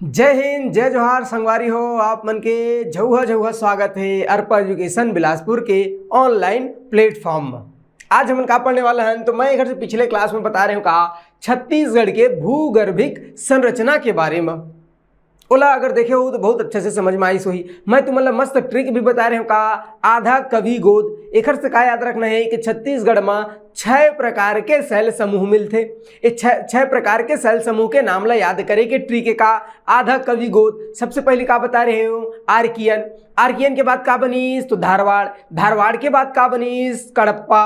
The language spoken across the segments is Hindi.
जय हिंद, जय जोहार संगवारी हो। आप मन के झउहा झउहा स्वागत है अर्पा एजुकेशन बिलासपुर के ऑनलाइन प्लेटफॉर्म में। आज हम का पढ़ने वाला हैं, तो मैं एक से पिछले क्लास में बता रहे हूँ का छत्तीसगढ़ के भूगर्भिक संरचना के बारे में। ओला अगर देखे हो तो बहुत अच्छे से समझ में आई सोही। मैं तुम्हारा मस्त ट्रिक भी बता रहे हूँ का आधा कवि गोद। एक से का याद रखना है कि छत्तीसगढ़ में 6 प्रकार के सेल समूह मिलते। ये 6 प्रकार के सेल समूह के नाम ला याद करे के ट्रिक का आधा कवि गोद। सबसे पहले का बता रहे हो आर्कियन। आर्कियन के बाद का बनीस तो धारवाड़। धारवाड़ के बाद का बनीस कड़प्पा।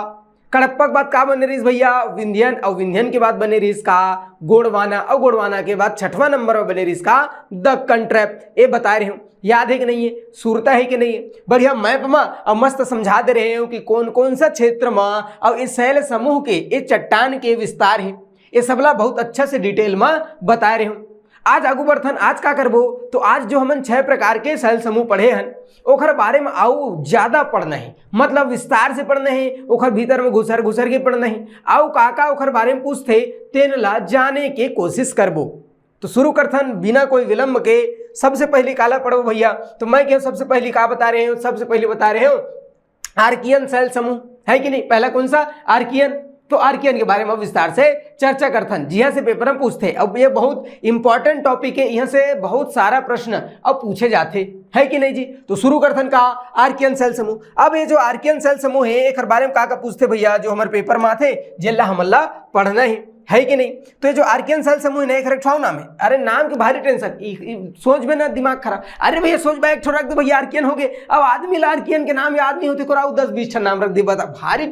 कड़प्पा के बाद का बने रहीस भैया विंध्यन। और विंध्यन के बाद बने रहीस का गोंडवाना। और गोंडवाना के बाद 6वां नंबर में बने रहीस का दक्कन ट्रैप। ये बता रहे हूँ, याद है कि नहीं है, सुरता है कि नहीं है। बढ़िया मैप में अब मस्त समझा दे रहे हूँ कि कौन कौन सा क्षेत्र में और इस शैल समूह के ये चट्टान के विस्तार है। ये सबला बहुत अच्छा से डिटेल में बता रहे हूँ। आज आगू बढ़थन, आज का करबो तो आज जो हमन 6 प्रकार के सेल समूह पढ़े हन ओखर बारे में आऊ ज्यादा पढ़ना है, मतलब विस्तार से पढ़ना है। ओखर भीतर में घुसर घुसर के पढ़ना है। आऊ काका ओखर बारे में पूछते तेन ला जाने के कोशिश करबो। तो शुरू करथन बिना कोई विलंब के। सबसे पहले काला पढ़ो भैया, तो मैं क्या सबसे पहले का बता रहे हूँ, सबसे पहले बता रहे हूँ आर्कियन सेल समूह है कि नहीं। पहला कौन सा आर्कियन। तो आर्कियन के बारे में विस्तार से चर्चा करथन। जी हाँ से पेपर में पूछते। अब ये बहुत इंपॉर्टेंट टॉपिक है, यहाँ से बहुत सारा प्रश्न अब पूछे जाते है कि नहीं जी। तो शुरू करथन का आर्कियन सेल समूह। अब ये जो आर्कियन सेल समूह है एक बारे में का पूछते भैया, जो हमारे पेपर में आते जिला हमला पढ़ना है कि नहीं। तो ये जो आर्कियन सेल समूह है एक रखवाओ नाम है। अरे नाम के भारी टेंशन, सोच में ना दिमाग खराब। अरे भैया सोच में एक छोड़ रख दे भैया आर्कियन हो गए। अब आदमी ला आर्कियन के नाम याद नहीं होते, कराओ 10-20 नाम रख दे। बता भारी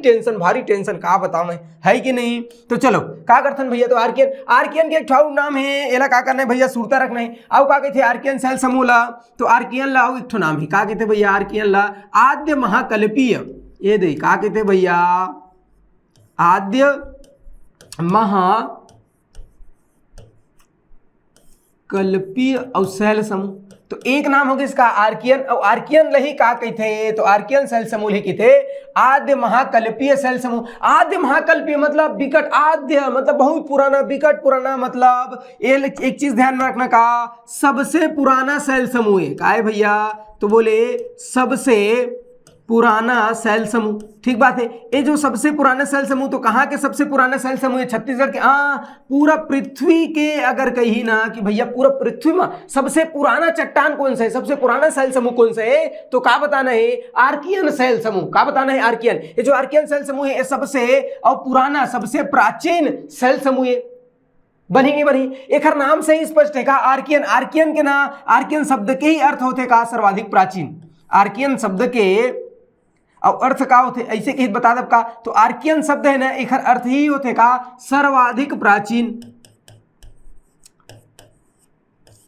टेंशन का बताओ मैं, है कि नहीं। तो चलो का करथन भैया, तो आर्कियन के एक नाम है। एला का करना है भैया, सुरता रखना है। अब का कहते आर्कियन सेल समूह ला, तो आर्कियन ला एक ठो नाम है। का कहते भैया आर्कियन ला आद्य महाकल्पीय। ये दे का कहते भैया आद्य महाकल्पीय और सेल समूह। तो एक नाम हो गया इसका आर्कियन। और आर्कियन लही का कहते, तो आर्कियन सेल समूह ही कहते आद्य महाकल्पीय सेल समूह। आद्य महाकल्पीय मतलब विकट, आद्य मतलब बहुत पुराना, विकट पुराना मतलब एक चीज ध्यान में रखना का सबसे पुराना सेल समूह है। का है भैया, तो बोले सबसे पुराना सेल समूह। ठीक बात है। ये जो सबसे पुराना सेल समूह, तो कहाँ के सबसे पुराना सेल समूह है? छत्तीसगढ़ के। पूरा पृथ्वी के अगर कही ना कि भैया पूरा पृथ्वी में सबसे पुराना चट्टान कौन सा है, सबसे पुराना सेल समूह कौन सा है, तो का बताना है आर्कियन सेल समूह। का बताना है आर्कियन। ये जो आर्कियन सेल समूह है सबसे और पुराना सबसे प्राचीन सेल समूह है। बनी एक नाम से ही स्पष्ट है का आर्कियन। आर्कियन के ना आर्कियन शब्द के ही अर्थ होते का सर्वाधिक प्राचीन। आर्कियन शब्द के और अर्थ का होते ऐसे कहीं बता दब का, तो आर्कियन शब्द है ना एक अर्थ ही होते का सर्वाधिक प्राचीन।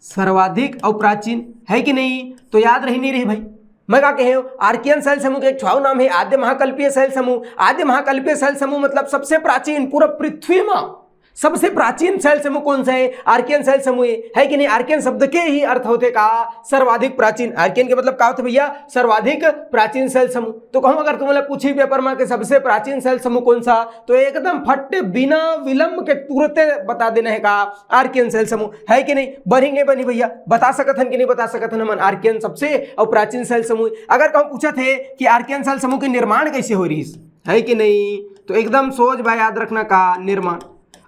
सर्वाधिक और प्राचीन है कि नहीं। तो याद रही नहीं रही भाई। मैं क्या कहे आर्कियन सेल समूह के एक नाम है आद्य महाकल्पीय सेल समूह। आद्य महाकल्पीय सेल समूह मतलब सबसे प्राचीन, पूरा पृथ्वी में सबसे प्राचीन सेल समूह कौन सा है, आर्कियन सेल समूह है कि नहीं। आर्कियन शब्द के ही अर्थ होते का सर्वाधिक प्राचीन। आर्कियन के मतलब का होते भैया सर्वाधिक प्राचीन सेल समूह। तो कहूं अगर तुमने पूछी पेपर में कि सबसे प्राचीन सेल समूह कौन सा, तो एकदम फट बिना विलंब के तुरंत बता देना है का आर्कियन सेल समूह, है कि नहीं। बनी भैया बता सकत हन कि नहीं बता सकत हन हम आर्कियन सबसे और प्राचीन सेल समूह। अगर कहूं पूछा थे कि आर्कियन सेल समूह के निर्माण कैसे हो रही है कि नहीं, तो एकदम सोच भाई याद रखना का निर्माण।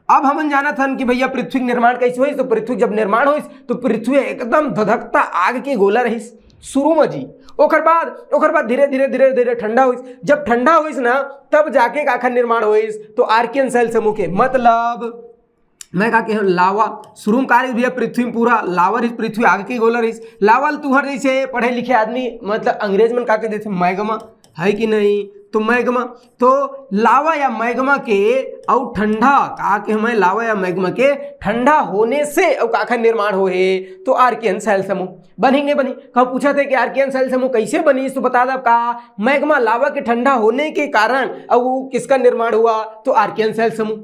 अब हम जाना था कि भैया पृथ्वी निर्माण कैसे हुई, तो पृथ्वी जब निर्माण हुई तो पृथ्वी एकदम धधकता आग की गोला रही शुरू में जी। ओकर बाद धीरे धीरे ठंडा हुई। जब ठंडा हुई ना तब जाके आखिर निर्माण हुई, तो आर्कियन सेल समूह के मतलब मैं का कह लावा शुरू में का भैया पृथ्वी में पूरा लावा रही, पृथ्वी आग की गोला रही। लावा तुहर जैसे पढ़े लिखे आदमी मतलब अंग्रेज में का कहते थे मैग्मा, है कि नहीं। तो मैग्मा तो लावा या मैग्मा के और ठंडा का के हमें लावा या मैग्मा के ठंडा होने से और काखा निर्माण हो है, तो आर्कियन सेल समूह बनी। कहा पूछा था कि आर्कियन सेल समूह कैसे बनी, तो बता दो का मैग्मा लावा के ठंडा होने के कारण और किसका निर्माण हुआ, तो आर्कियन सेल समूह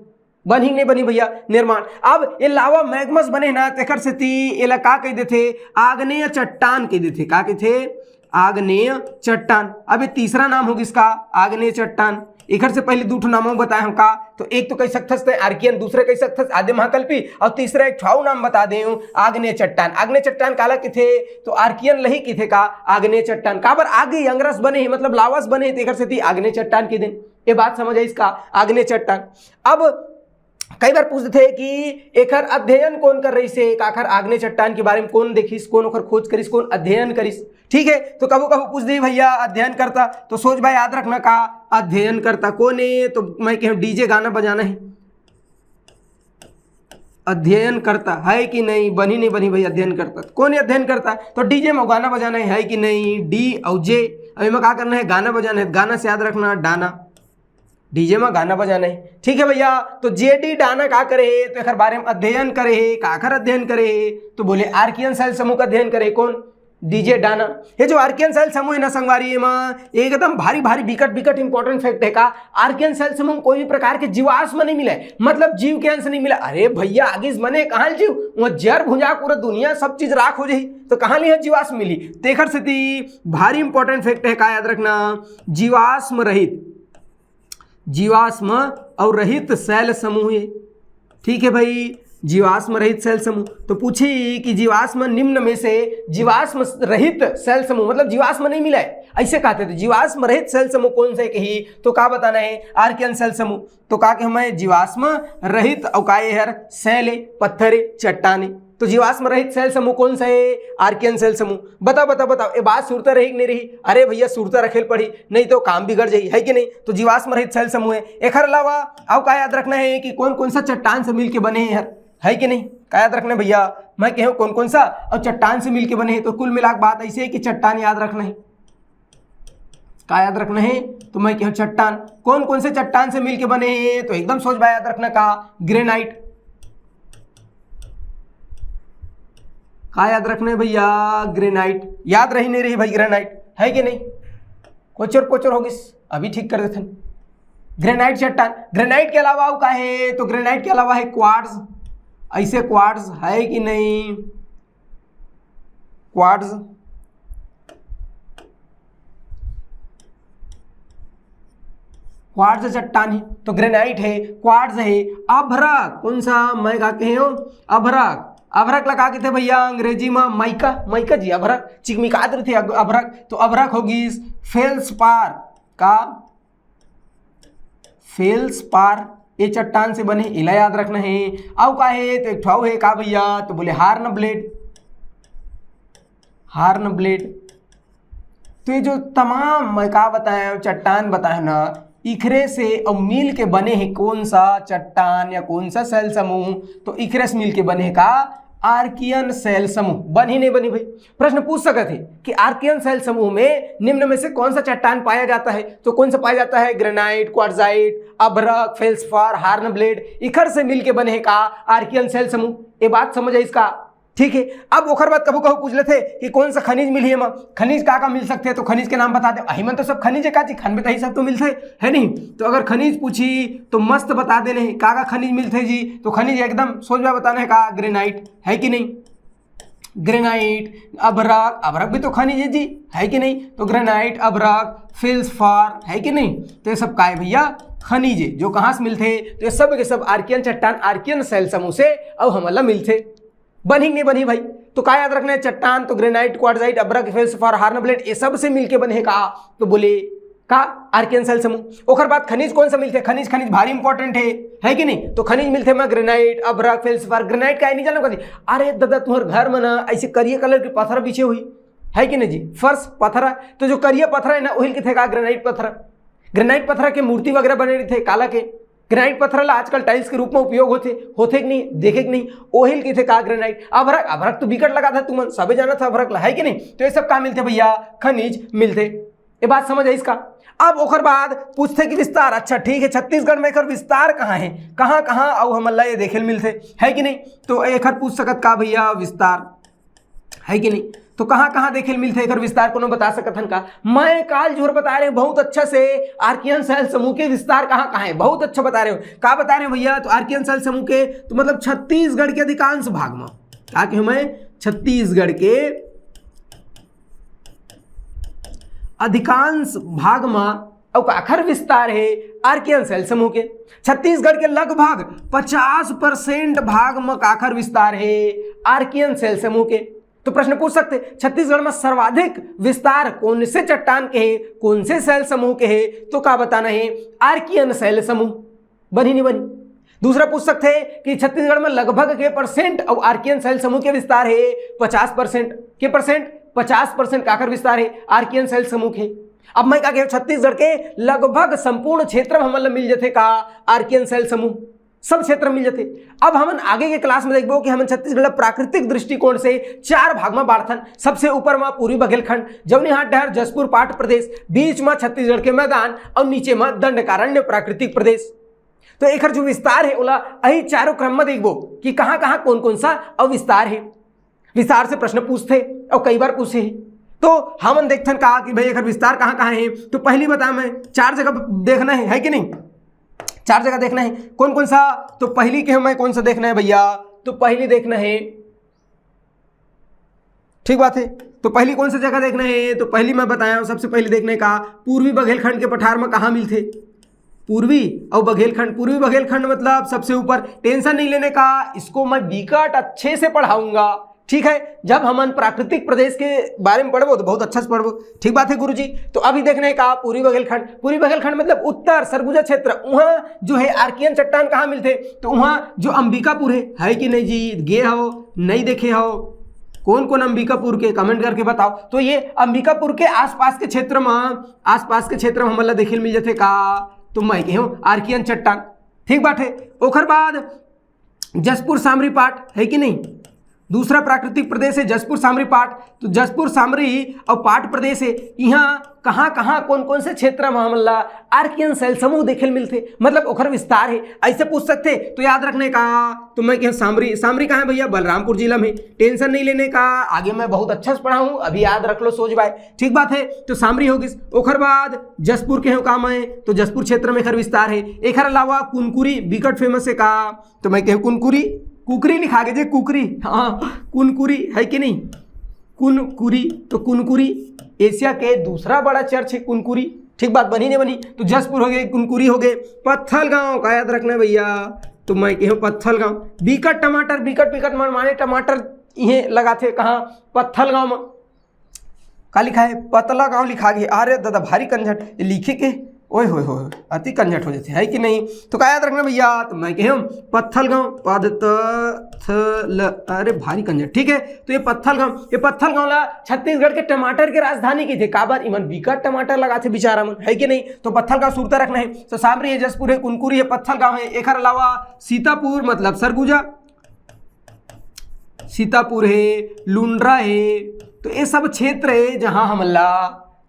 बनी भैया निर्माण। अब ये लावा मैग्मस बने ना तेकर से ती एला का कह देथे आग्नेय चट्टान कह देथे। का कहथे आग्नेय चट्टान। अब ये तीसरा नाम होगा इसका आग्नेय चट्टान। इधर से पहले दो नामों बताए हम का, तो एक तो कह सकते थे आर्कियन, दूसरे कह सकते आद्य महाकल्पी, और तीसरा एक छाऊ नाम बता दे आग्नेय चट्टान। आग्नेय चट्टान काला के थे तो आर्कियन लही की थे का आग्नेय चट्टान काबर आगे अंगरस बने हैं मतलब लावस बने हैं, से थी आग्नेय चट्टान के दिन। ये बात समझ आई इसका आग्नेय चट्टान। अब कई बार पूछते थे कि एकर अध्ययन कौन कर रही से, आखिर आग्नेय चट्टान के बारे में कौन देखिस, कौन ओकर खोज करिस, कौन अध्ययन करिस। ठीक है, तो कबू कबू पूछ दी भैया अध्ययन करता, तो सोच भाई याद रखना का अध्ययन करता कौन है, तो मैं कहूँ डीजे गाना बजाना है। अध्ययन करता है कि नहीं, बनी नहीं बनी भाई अध्ययन करता कौन है, अध्ययन करता तो डीजे में गाना बजाना है कि नहीं, डी और जे। अभी में क्या करना है, गाना बजाना है, गाना से याद रखना डाना, डीजे में गाना बजाना है। ठीक है भैया, तो जेडी डाना का करे तो एक बारे में अध्ययन करे, काखर अध्ययन करे, तो बोले आर्कियन सेल समूह का अध्ययन करे कौन, डीजे डाना। ये जो आर्कियन सेल समूह है ना संगवारी में एकदम भारी भारी बिकट इंपॉर्टेंट फैक्ट है का, आर्कियन सेल समूह कोई भी प्रकार के जीवाश्म नहीं मिले, मतलब जीव के अंश नहीं मिला। अरे भैया आगे बने कहाँ जीव, वो जर भुंजा पूरा दुनिया सब चीज राख हो जाही, तो कहाँ लिया जीवाश्म मिली। तेखर से भारी इंपॉर्टेंट फैक्ट है का, याद रखना जीवाश्म रहित, जीवाश्म और रहित सेल समूह है। ठीक है भाई, जीवाश्म रहित सेल समूह। तो पूछी कि जीवाश्म निम्न में से जीवाश्म रहित सेल समूह मतलब जीवाश्म नहीं मिला है, ऐसे कहते थे जीवाश्म रहित सेल समूह कौन से कही, तो का बताना है आर्कियन सेल समूह। तो का के हमें जीवाश्म रहित और का है सेल पत्थर चट्टाने, तो जीवाश्म रहित सेल समूह कौन सा है, आर्कियन सेल समूह। बताओ बताओ बताओ, ये बात सुरता रही कि नहीं रही, अरे भैया सुरता रखेल पड़ी नहीं तो काम बिगड़ जाई है कि नहीं। तो जीवाश्म रहित सेल समूह है। एक अलावा अब का याद रखना है कि कौन कौन सा चट्टान से मिलके बने हैं है कि नहीं, का याद रखना भैया, मैं कहूँ कौन कौन सा और चट्टान से मिलके बने हैं। तो कुल मिलाकर बात ऐसे है कि चट्टान याद रखना है, का याद रखना है, तो मैं कहूँ चट्टान कौन कौन से चट्टान से मिलके बने हैं, तो एकदम सोच बा याद रखना का ग्रेनाइट, का याद रखना है भैया ग्रेनाइट, याद रही नहीं रही भाई ग्रेनाइट है कि नहीं, कोचर कोचर होगी अभी ठीक कर देते हैं। ग्रेनाइट चट्टान, ग्रेनाइट के अलावा का है, तो ग्रेनाइट के अलावा है क्वार्ट्ज, ऐसे क्वार्ट्ज है कि नहीं, क्वार्ट्ज क्वार्ट्ज चट्टान है तो ग्रेनाइट है, क्वार्ट्ज है। अभ्रक कौन सा, मैं का कहे हो अभ्रक, अभ्रक लगा के थे भैया अंग्रेजी में माइका, माइका जी अभ्रक चिकमिकात थे अभ्रक, तो अभ्रक होगी फेल्सपार का, फेल्सपार ये चट्टान से बने, इला याद रखना है। अब का है, तो एक ठाव है का भैया, तो बोले हार्न ब्लेड, हार्न ब्लेड। तो ये जो तमाम मैं का बताया चट्टान बताया ना, इखरे से और मिल के बने हैं कौन सा चट्टान या कौन सा सेल समूह, तो इखरे से मिल के बने का आर्कियन सेल समूह। बनी नहीं बनी भाई, प्रश्न पूछ सकते थे कि आर्कियन सेल समूह में निम्न में से कौन सा चट्टान पाया जाता है, तो कौन सा पाया जाता है ग्रेनाइट, क्वार्ट्जाइट, अभ्रक, फेल्सपार, हार्न ब्लेड, इखर से मिलके बने का आर्कियन सेल समूह। ये बात समझ आई इसका, ठीक है। अब ओखर बात कबू कबू पूछ लेते कि कौन सा खनिज मिली है, खनिज का मिल सकते हैं, तो खनिज के नाम बता दे। अही मन तो सब खनिज है का चीज, खन में तो सब तो मिलते है नहीं, तो अगर खनिज पूछी तो मस्त बता देने का खनिज मिलते जी, तो खनिज एकदम सोच में बताना है का ग्रेनाइट है कि नहीं, ग्रेनाइट, अभ्रक, अभ्रक भी तो खनिज है जी है कि नहीं, तो ग्रेनाइट, अभ्रक, फेल्सपार है कि नहीं, तो ये सब का है भैया खनिज है जो कहाँ से मिलते, तो ये सब के सब आर्कियन चट्टान आर्कियन सेल समूह से अब हमला मिलते। बनी नहीं बनी भाई, तो क्या याद रखना है चट्टान, तो ग्रेनाइट, क्वार्ट्जाइट, अभ्रक, फेल्सपार, हार्न ब्लेड ये सब से मिलके बने का, तो बोले का आर्कियन सेल समूह। ओखर बाद खनिज कौन सा मिलते, खनिज खनिज भारी इंपॉर्टेंट है कि नहीं, तो खनिज मिलते मैं ग्रेनाइट, अभ्रक, फेल्सपार। ग्रेनाइट का नहीं जानो कभी, अरे दादा तुम्हारे घर में ना ऐसे करिए कलर के पत्थर बिछे हुई है कि नहीं जी, फर्श पत्थर, तो जो करिए पत्थर है ना वही के थे का ग्रेनाइट पत्थर। ग्रेनाइट पत्थर के मूर्ति वगैरह बने थे काला के, ग्रेनाइट पत्थर आजकल टाइल्स के रूप में उपयोग होते कि नहीं, देखे कि नहीं, ओहिल के थे का ग्रेनाइट। अभ्रक, अभ्रक तो बिकट लगा था तुमन सबे जाना था अभ्रक है कि नहीं, तो ये सब का मिलते भैया खनिज मिलते। ये बात समझ है इसका। अब ओखर बाद पूछते कि विस्तार, अच्छा ठीक है छत्तीसगढ़ में एक विस्तार कहाँ है, कहाँ कहाँ और हमला ये देखे मिलते है कि नहीं, तो एक पूछ सकत का भैया विस्तार है कि नहीं, तो कहाँ कहाँ देखे मिलते एक विस्तार को बता सकत हन का। मैं काल जोर बता रहे बहुत अच्छा से आर्कियन सेल समूह के विस्तार कहाँ कहाँ है, बहुत अच्छा बता रहे हो। का बता रहे हो भैया, तो आर्कियन सेल समूह के तो मतलब छत्तीसगढ़ के अधिकांश भाग में, क्या कहूँ मैं, छत्तीसगढ़ के अधिकांश भाग में अवकाखर विस्तार है आर्कियन सेल समूह के। छत्तीसगढ़ के लगभग 50% भाग में काखर विस्तार है आर्कियन सेल समूह के। तो प्रश्न पूछ सकते छत्तीसगढ़ में सर्वाधिक विस्तार कौन से चट्टान के है, कौन से सेल समूह के है, तो क्या बताना है, आर्कियन सेल समूह। बनी नहीं बनी। दूसरा पूछ सकते हैं कि छत्तीसगढ़ में लगभग के परसेंट और आर्कियन सेल समूह के विस्तार है 50% के परसेंट 50% काखर विस्तार है आर्कियन सेल समूह के। अब मैं क्या कह छत्तीसगढ़ के लगभग संपूर्ण क्षेत्र में मतलब मिल जाते का आर्कियन सेल समूह, सब क्षेत्र मिल जाते। अब हम आगे के क्लास में देखबो कि हम छत्तीसगढ़ प्राकृतिक दृष्टिकोण से 4 भाग में बांटन। सबसे ऊपर में पूर्वी बघेलखंड, जौनीहाट डहर जसपुर पाट प्रदेश, बीच में छत्तीसगढ़ के मैदान और नीचे में दंडकारण्य प्राकृतिक प्रदेश। तो एक जो विस्तार है ओला अही चारों क्रम में देखबो कि कहाँ कहाँ कौन कौन सा अविस्तार है। विस्तार से प्रश्न पूछते और कई बार पूछे हैं। तो हमन देखथन कहा कि भाई एक विस्तार कहाँ कहाँ है, तो पहली बता मैं 4 जगह देखना है कि नहीं, 4 जगह देखना है। कौन कौन सा, तो पहली के मैं कौन सा देखना है भैया, तो पहली देखना है, ठीक बात है। तो पहली कौन सा जगह देखना है, तो पहली मैं बताया हूं सबसे पहले देखने का पूर्वी बघेलखंड के पठार में कहाँ मिलते, पूर्वी और बघेलखंड। पूर्वी बघेलखंड मतलब सबसे ऊपर, टेंशन नहीं लेने का, इसको मैं विकट अच्छे से पढ़ाऊंगा, ठीक है। जब हम प्राकृतिक प्रदेश के बारे में पढ़बो तो बहुत अच्छा से पढ़बो, ठीक बात है गुरुजी। तो अभी देखने का पूर्वी बघेलखंड, पूर्वी बघेलखंड मतलब उत्तर सरगुजा क्षेत्र, वहाँ जो है आर्कियन चट्टान कहाँ मिलते, तो वहाँ जो अंबिकापुर है कि नहीं जी, गे हो नहीं देखे हो, कौन कौन अंबिकापुर के कमेंट करके बताओ। तो ये अंबिकापुर के आसपास के क्षेत्र में मतलब देखे मिल जाते का, तो मैं कहूँ आर्कियन चट्टान, ठीक बात है। ओखर बाद जसपुर सामरी पाट है कि नहीं, दूसरा प्राकृतिक प्रदेश है जसपुर सामरी पाट। तो जसपुर सामरी और पाट प्रदेश है, यहाँ कहाँ कहाँ कौन कौन से क्षेत्र में हमला आर्कियन सेल समूह देखे मिलते, मतलब ओखर विस्तार है। ऐसे पूछ सकते तो याद रखने का, तो मैं कहूँ सामरी, सामरी कहाँ है भैया, बलरामपुर जिला में। टेंशन नहीं लेने का, आगे मैं बहुत अच्छा से पढ़ा हूँ, अभी याद रख लो सोच बाय, ठीक बात है। तो सामरी होगी। ओखर बाद जसपुर के हो काम है, तो जसपुर क्षेत्र में एखर विस्तार है। एक अलावा कुनकुरी विकट फेमस है का, तो मैं कहूँ कुनकुरी, कुकरी लिखा के जे कुकरी, हाँ कुनकुरी है कि नहीं, कुनकुरी। तो कुनकुरी एशिया के दूसरा बड़ा चर्च है कुनकुरी, ठीक बात बनी नहीं बनी। तो जसपुर हो गए, कुनकुरी हो गए। पत्थलगांव का याद रखना भैया, तो मैं कहूँ पत्थलगांव। विकट टमाटर, विकट माने टमाटर ये लगाते कहाँ, पत्थलगांव में। का लिखा है, पतला गांव लिखा गया। अरे दादा भारी कंझट लिखे के, ओए होए होए अति कंझट हो जाते है कि नहीं। तो क्या याद रखना भैया, तो मैं कहूँ पत्थलगांव, अरे भारी कंझट, ठीक है। तो ये पत्थलगांव ला छत्तीसगढ़ के टमाटर के राजधानी की थे, काबर इमन विकट टमाटर लगाते बेचारा मन, है कि नहीं। तो पत्थलगांव सुरता रखना है। तो सामरी है, जसपुर है, कुनकुरी है, पत्थलगांव है। एक अलावा सीतापुर मतलब सरगुजा, सीतापुर है, लुंड्रा है। तो ये सब क्षेत्र है जहां हमला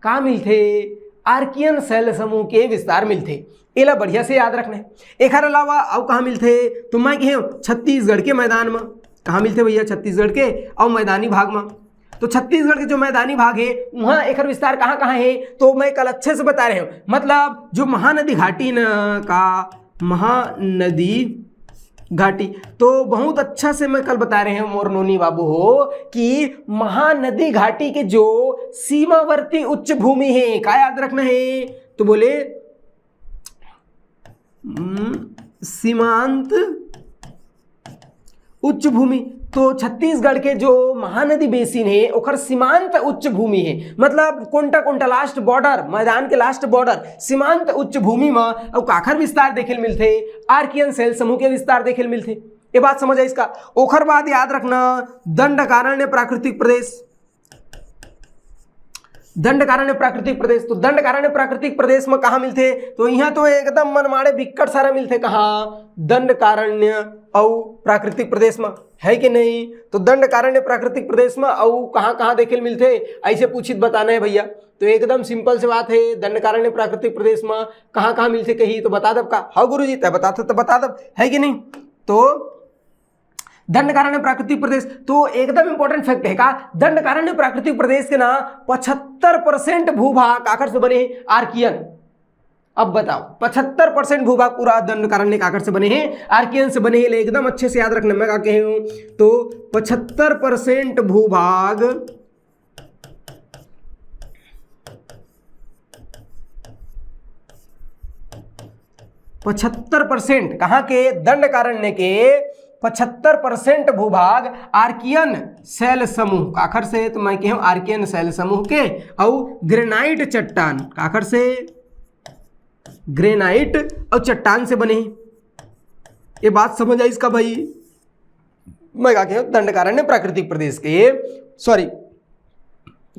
कहाँ मिलते, आर्कियन सेल समूह के विस्तार मिलते। एला बढ़िया से याद रखना है। एक अलावा अब कहाँ मिलते, तो मैं कहूँ छत्तीसगढ़ के मैदान में। कहाँ मिलते भैया, छत्तीसगढ़ के और मैदानी भाग में। तो छत्तीसगढ़ के जो मैदानी भाग है वहाँ एक विस्तार कहाँ कहाँ है, तो मैं कल अच्छे से बता रहे हूँ। मतलब जो महानदी घाटी न का, महानदी घाटी, तो बहुत अच्छा से मैं कल बता रहे हैं मोर नोनी बाबू हो कि महानदी घाटी के जो सीमावर्ती उच्च भूमि है, क्या याद रखना है, तो बोले सीमांत उच्च भूमि। तो छत्तीसगढ़ के जो महानदी बेसिन है ओखर सीमांत उच्च भूमि है, मतलब कोंटा लास्ट बॉर्डर, मैदान के लास्ट बॉर्डर सीमांत उच्च भूमि में और काखर विस्तार देखे मिलते, आर्कियन सेल समूह के विस्तार देखे मिलते। ये बात समझ है इसका। ओखर बाद याद रखना दंडकारण्य प्राकृतिक प्रदेश, दंडकारण्य प्राकृतिक प्रदेश। तो दंडकारण्य प्राकृतिक प्रदेश में कहाँ मिलते, तो यहाँ तो एकदम मनमाड़े विकट सारा मिलते, कहाँ, दंडकारण्य और प्राकृतिक प्रदेश में, है कि नहीं। तो दंडकारण्य प्राकृतिक प्रदेश में और कहाँ कहाँ देखे मिलते, ऐसे पूछित बताना है भैया। तो एकदम सिंपल से बात है, दंडकारण्य प्राकृतिक प्रदेश में कहाँ कहाँ मिलते कही, तो बता दब का, हाँ गुरु जी तय बता दब, है कि नहीं। तो दंडकारण्य प्राकृतिक प्रदेश, तो एकदम इंपॉर्टेंट फैक्ट है का, दंडकारण्य प्राकृतिक प्रदेश के ना 75% भूभाग काकर से बने हैं, आर्कियन। अब बताओ 75% भूभाग पूरा दंडकारण्य काकर से बने हैं, आर्कियन से बने हैं। एकदम अच्छे से याद रखना, मैं क्या कहे हूं, तो 75% भूभाग 75% कहाँ के? दंडकारण्य के 75% भूभाग आर्कियन शैल समूह काखर से, तो मैं कहूँ आर्कियन शैल समूह के और ग्रेनाइट चट्टान काखर से, ग्रेनाइट और चट्टान से बने। ये बात समझ आई इसका भाई? मैं क्या कहूँ दंडकारण्य प्राकृतिक प्रदेश के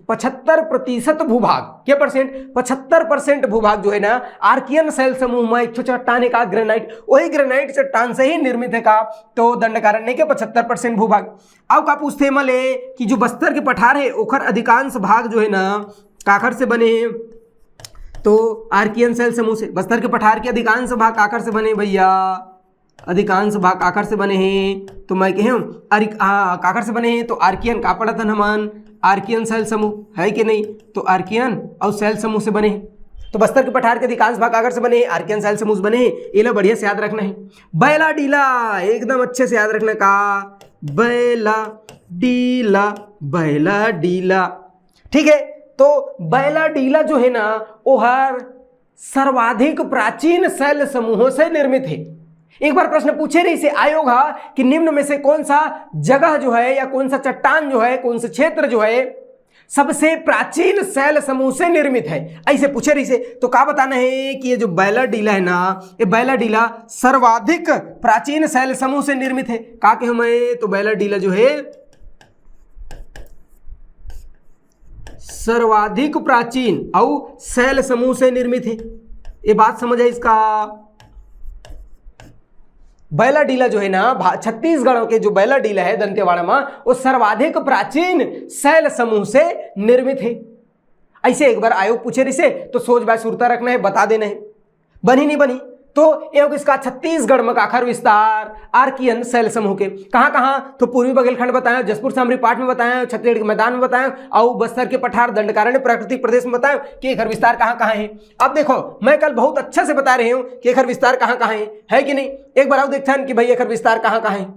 75% भूभाग, क्या परसेंट? 75% भूभाग जो है ना आर्कियन शैल समूह में एक चट्टान का ग्रेनाइट, वही ग्रेनाइट चट्टान से ही निर्मित है का, तो दंडकारण्य के 75% भूभाग। अब का पूछते मले कि जो बस्तर के पठार है ओखर अधिकांश भाग जो है ना काखर से बने हैं, तो आर्कियन शैल समूह से। बस्तर के पठार के अधिकांश भाग काखर से बने भैया, अधिकांश भाग काखर से बने हैं, तो मैं कहूँ काखर से बने हैं, तो आर्कियन का पड़ा था हमान आर्कियन शैल समूह है कि नहीं, तो आर्कियन और शैल समूह से बने हैं। तो बस्तर के पठार के अधिकांश भाग काखर से बने हैं, आर्कियन शैल समूह से बने हैं। ये लो बढ़िया से याद रखना है। बैला डीला एकदम अच्छे से याद रखना का, बैला डीला, बैला डीला, ठीक है। तो बैला डीला जो है ना वो हर सर्वाधिक प्राचीन शैल समूहों से निर्मित है। एक बार प्रश्न पूछे रही से आयोग कि निम्न में से कौन सा जगह जो है या कौन सा चट्टान जो है, कौन सा क्षेत्र जो है सबसे प्राचीन शैल समूह से निर्मित है, ऐसे पूछे रही से। तो क्या बताना है कि ये जो बैला डीला है ना, ये बैला डीला सर्वाधिक प्राचीन शैल समूह से निर्मित है। का के हमें तो बैला डीला जो है सर्वाधिक प्राचीन और शैल समूह से निर्मित है। ये बात समझ है इसका? बैला डीला जो है ना छत्तीसगढ़ के जो बैला डीला है दंतेवाड़ा में, वो सर्वाधिक प्राचीन शैल समूह से निर्मित है। ऐसे एक बार आयोग पूछे रिसे तो सोच बाय सुरता रखना है, बता देना है। बनी नहीं बनी तो ये इसका छत्तीसगढ़ में काखर विस्तार आर्कियन शैल समूह के कहाँ कहाँ, तो पूर्वी बघेलखंड बताया, जसपुर सामरी पाठ में बताया, छत्तीसगढ़ के मैदान में बताया और बस्तर के पठार दंडकारण्य प्राकृतिक प्रदेश में बताया कि एक विस्तार कहाँ कहाँ है। अब देखो मैं कल बहुत अच्छा से बता रही हूँ कि एक विस्तार कहाँ कहाँ है कि नहीं। एक बार आओ देखते हैं कि भाई एक विस्तार कहाँ कहाँ है,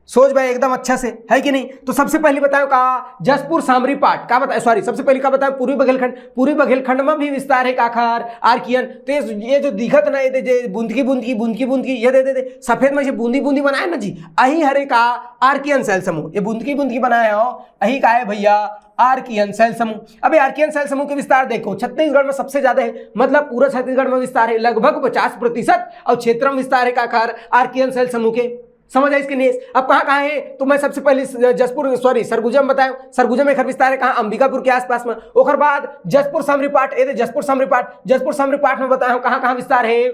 सोच भाई एकदम अच्छा से है कि नहीं। तो सबसे पहले बताओ का जसपुर सामरी पाठ का बताया, सॉरी सबसे पहले का बताया पूर्वी बघेलखंड, पूर्वी बघेलखंड में भी विस्तार है काखर आर्कियन। तो ये जो दिखत ना ये दे बूंदकी बूंदकी बूंदकी बूंदकी ये दे सफेद में से बूंदी बूंदी बनाया ना जी, अही हरे का आर्कियन शैल समूह, ये बूंदकी बूंदकी बनाया हो अही का है भैया आर्कियन शैल समूह। अब आर्कियन शैल समूह के विस्तार देखो छत्तीसगढ़ में सबसे ज्यादा है, मतलब पूरा छत्तीसगढ़ में विस्तार है लगभग 50% और क्षेत्र में विस्तार है काखर आर्कियन शैल समूह के। समझ आए इसके नेस। अब कहाँ है तो मैं सबसे पहले जसपुर सॉरी सरगुजा में बताया, सरगुजा में एक विस्तार है कहाँ अंबिकापुर के आसपास में। ओकर बाद जसपुर सामरी पाठ, जसपुर सामरी पाठ में बताया कहाँ कहाँ विस्तार है,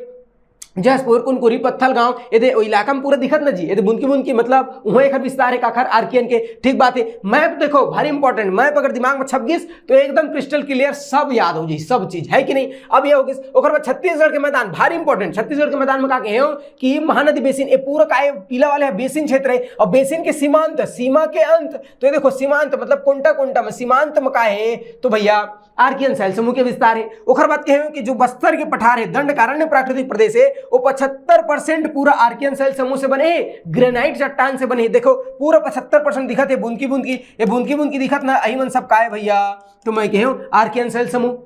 जसपुर कुनकुरी पत्थल गांव ये इलाका में पूरा दिखत ना जी, ये बुनकी बुनकी मतलब वहाँ एक विस्तार है काखर आर्कियन के। ठीक बात है। मैप देखो भारी इंपॉर्टेंट, मैप अगर दिमाग में 26 तो एकदम क्रिस्टल क्लियर सब याद हो जाए सब चीज है कि नहीं। अब ये हो गई ओकर बाद छत्तीसगढ़ के मैदान भारी इंपॉर्टेंट, छत्तीसगढ़ के मैदान में का कहे हो कि महानदी बेसिन ये पूरा का पीला वाले बेसिन क्षेत्र है और बेसिन के सीमांत सीमा के अंत, तो ये देखो सीमांत मतलब कोंटा कोंटा में सीमांत में का है तो भैया आर्कियन शैल समूह के विस्तार है। ओकर बात कहे कि जो बस्तर के पठार है दंडकारण्य प्राकृतिक प्रदेश है वो 75% पूरा आर्कियन शैल समूह से बने, ग्रेनाइट चट्टान से बने। देखो पूरा 75% दिखत है बुनकी बुनकी, ये बुनकी बुनकी दिखत ना अही मन सब का है भैया, तो मैं कहूँ आर्कियन शैल समूह।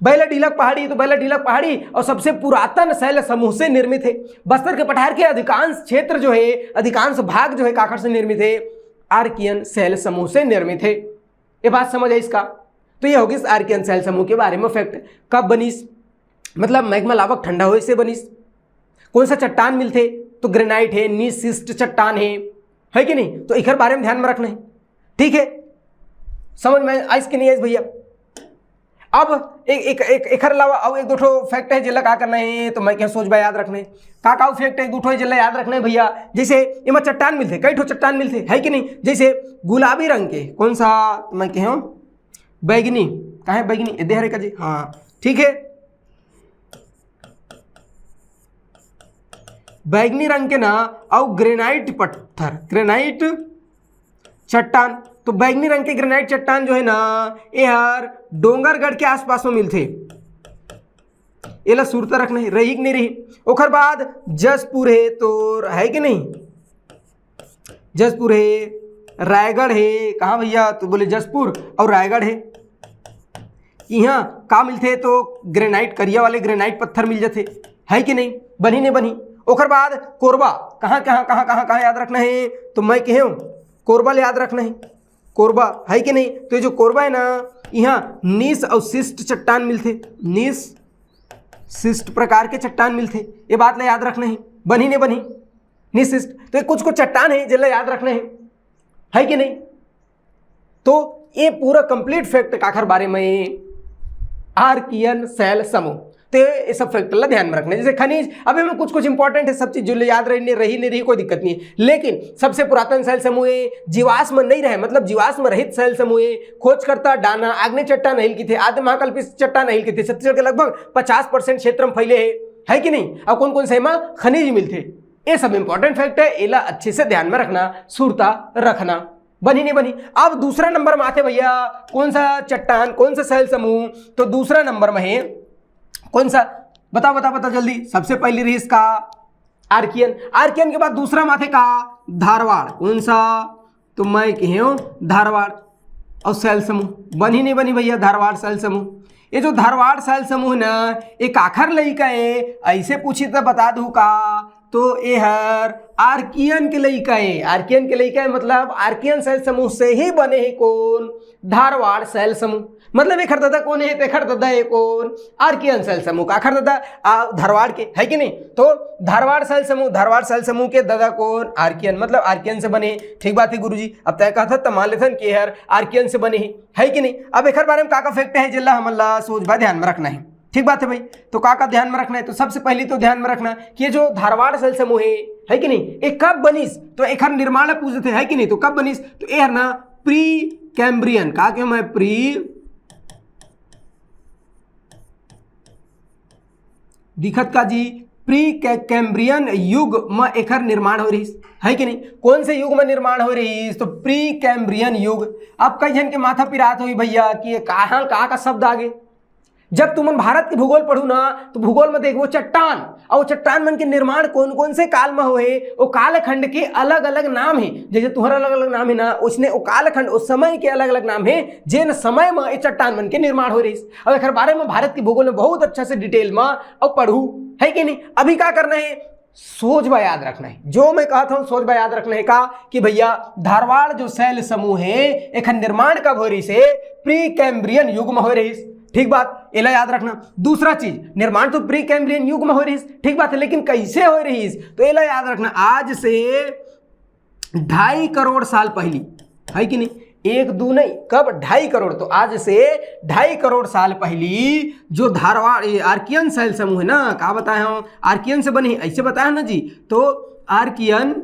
बैला डीलक पहाड़ी तो बैला डीलक पहाड़ी और सबसे पुरातन शैल समूह से निर्मित है। बस्तर के पठार के अधिकांश क्षेत्र जो है अधिकांश भाग जो है काखर से निर्मित है, आर्कियन शैल समूह से निर्मित है। ये बात समझ है इसका। तो ये होगी आर्कियन शैल समूह के बारे में फैक्ट। कब बनीस मतलब मैग्मा लावक ठंडा हो से बनीस, कौन सा चट्टान मिलते तो ग्रेनाइट है, नीसिस्ट चट्टान है कि नहीं, तो इखर बारे में ध्यान में रखना है। ठीक है समझ में आइस के नहीं आइस भैया। अब एक अलावा अब एक दो ठो फैक्ट है जिला का करना है, तो मैं क्या सोच बा याद रखने का फैक्ट है दो ठो जिला याद रखना है भैया। जैसे इमा चट्टान मिलते कई ठो चट्टान मिलते है कि नहीं, जैसे गुलाबी रंग के कौन सा मैं कहूँ बैगनी, कहाँ है बैगनी इधर हरे का जी, हाँ ठीक है बैगनी रंग के ना और ग्रेनाइट पत्थर ग्रेनाइट चट्टान, तो बैगनी रंग के ग्रेनाइट चट्टान जो है ना ये हर डोंगरगढ़ के आसपास में मिलते, ये ला सुरता रखना है रही कि नहीं रही। ओकर बाद जसपुर है तो है कि नहीं, जसपुर है, रायगढ़ है, कहाँ भैया तो बोले जसपुर और रायगढ़ है। यहाँ का मिलते तो ग्रेनाइट करिया वाले ग्रेनाइट पत्थर मिल जाते है कि नहीं, बनी नहीं बनी। ओकर बाद कोरबा कहाँ कहाँ कहाँ कहाँ कहाँ याद रखना है, तो मैं कहूँ कोरबा याद रखना है, कोरबा है कि नहीं। तो ये जो कोरबा है ना, यहाँ नीस और शिष्ट चट्टान मिलते, नीस शिष्ट प्रकार के चट्टान मिलते, ये बात ला याद रखना है, बनी नहीं बनी नीस शिष्ट। तो ये कुछ कुछ चट्टान है जिला याद रखना है कि नहीं। तो ये पूरा कंप्लीट फैक्ट काखर बारे में आर्कियन सेल समूह, तो ये सब फैक्टर ला ध्यान में रखना है। जैसे खनिज, अभी में कुछ कुछ इंपॉर्टेंट है, सब चीज जो याद रही नहीं रही कोई दिक्कत नहीं है, लेकिन सबसे पुरातन सेल समूह जीवाश्म नहीं रहे, मतलब जीवाश्म रहित सेल समूह खोजकर्ता डाना आग्नेय चट्टान हिल की थे, आदि महाकल्पित चट्टान हिल की थे, छत्तीसगढ़ के लगभग 50% क्षेत्र में फैले है कि नहीं। अब कौन कौन से खनिज मिलते, ये सब इंपॉर्टेंट फैक्ट है, इला अच्छे से ध्यान में रखना, सुरता रखना, बनी नहीं बनी। अब दूसरा नंबर में आते भैया कौन सा चट्टान, कौन सा सेल समूह, तो दूसरा नंबर में है कौन सा, बता बता बता जल्दी। सबसे पहली रही इसका आर्कियन, आर्कियन के बाद दूसरा माथे का धारवाड़, कौन सा, तो मैं कहूँ धारवाड़ और सेल समूह, बनी नहीं बनी भैया धारवाड़ सेल समूह। ये जो धारवाड़ सेल समूह ना, एक आखर लइका है, ऐसे पूछी तो बता दूँ का, तो ये हर आर्कियन के लइका है, आर्कियन के लइका है, मतलब आर्कियन सेल समूह से ही बने हैं कौन, धारवाड़ सेल समूह। मतलब एक दादा कौन है, एक दादा है कौन, आर्कियन सेल समूह का आखर दादा धारवाड़ के, है कि नहीं। तो धारवाड़ सेल समूह, धारवाड़ सेल समूह के दादा कौन, आर्कियन, मतलब आर्कियन से बने, ठीक बात है गुरुजी। अब तय कहा था तमान लेथन के हर आर्कियन से बने है कि नहीं। अब एक बारे में का फैक्ट है जिला हमला सोच बा ध्यान में रखना है, ठीक बात है भाई। तो का ध्यान में रखना है, तो सबसे पहले तो ध्यान में रखना कि ये जो धारवाड़ सेल समूह है कि नहीं, ये कब बनीस, तो एक निर्माण पूछते है कि नहीं, तो कब बनीस, तो ये ना प्री कैम्ब्रियन, का क्यों मैं प्री दिखत का जी, प्री कैम्ब्रियन युग में एक निर्माण हो रही है कि नहीं। कौन से युग में निर्माण हो रही, तो प्री कैम्ब्रियन युग। अब कई जन के माथा पिरात हुई भैया कि ये कहाँ का शब्द आगे। जब तुम भारत के भूगोल पढ़ू ना, तो भूगोल में देखो चट्टान, और चट्टान मन के निर्माण कौन कौन से काल में हुए, वो कालखंड के अलग अलग नाम है। जैसे तुम्हारा अलग अलग नाम है ना, उसने वो कालखंड उस समय के अलग अलग नाम है, जिन समय में ये चट्टान मन के निर्माण हो रही। अब एक बारे में भारत के भूगोल में बहुत अच्छा से डिटेल में अब पढ़ू है कि नहीं। अभी क्या करना है, सोच बा याद रखना है, जो मैं कहता हूं सोच बा याद रखना है का, कि भैया धारवाड़ जो सेल समूह है एक निर्माण कब हो रही से, प्री कैम्ब्रियन युग में हो रही, ठीक बात, एला याद रखना। दूसरा चीज, निर्माण तो प्री कैम्ब्रियन युग में हो रही, ठीक बात है, लेकिन कैसे हो रही, तो एला याद रखना, आज से 2.5 करोड़ साल पहली, है कि नहीं, एक दो नहीं, कब 2.5 करोड़, तो आज से 2.5 करोड़ साल पहली जो धारवाड़ आर्कियन सेल समूह है ना, क्या बताया हूं, आर्कियन से बनी, ऐसे बताया ना जी। तो आर्कियन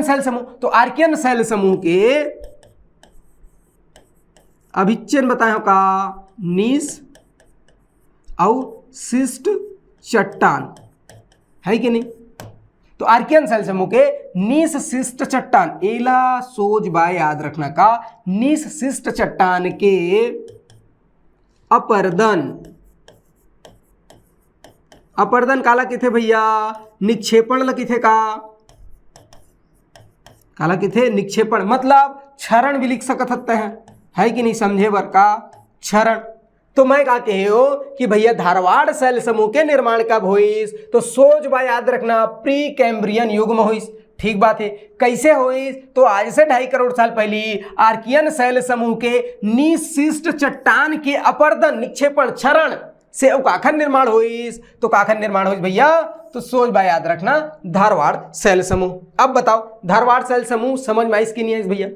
सेल समूह, तो आर्कियन सेल समूह के अभिच्छेद बताया का नीस और शिष्ट चट्टान, है कि नहीं। तो आर्कियन सेल समूह के नीस शिष्ट चट्टान, एला सोच बा याद रखना का, नीस शिष्ट चट्टान के अपर्दन काला किथे भैया, निक्षेपण ला किथे का, काला किथे निक्षेपण, मतलब क्षरण भी लिख सकत है कि नहीं, समझे बर का क्षरण। तो मैं का कहे हो कि भैया धारवाड़ सेल समूह के निर्माण कब हुईस, तो सोच बा याद रखना, प्री कैम्ब्रियन युग में हुईस, ठीक बात है। कैसे हुईस, तो आज से 2.5 करोड़ साल पहले आर्कियन सेल समूह के निशिष्ट चट्टान के अपर्दन निक्षेपण क्षरण से काखर निर्माण हुईस, तो काखर निर्माण हुईस भैया, तो सोच बा याद रखना धारवाड़ सेल समूह। अब बताओ धारवाड़ सेल समूह समझ में आइस कि नहीं आइस भैया।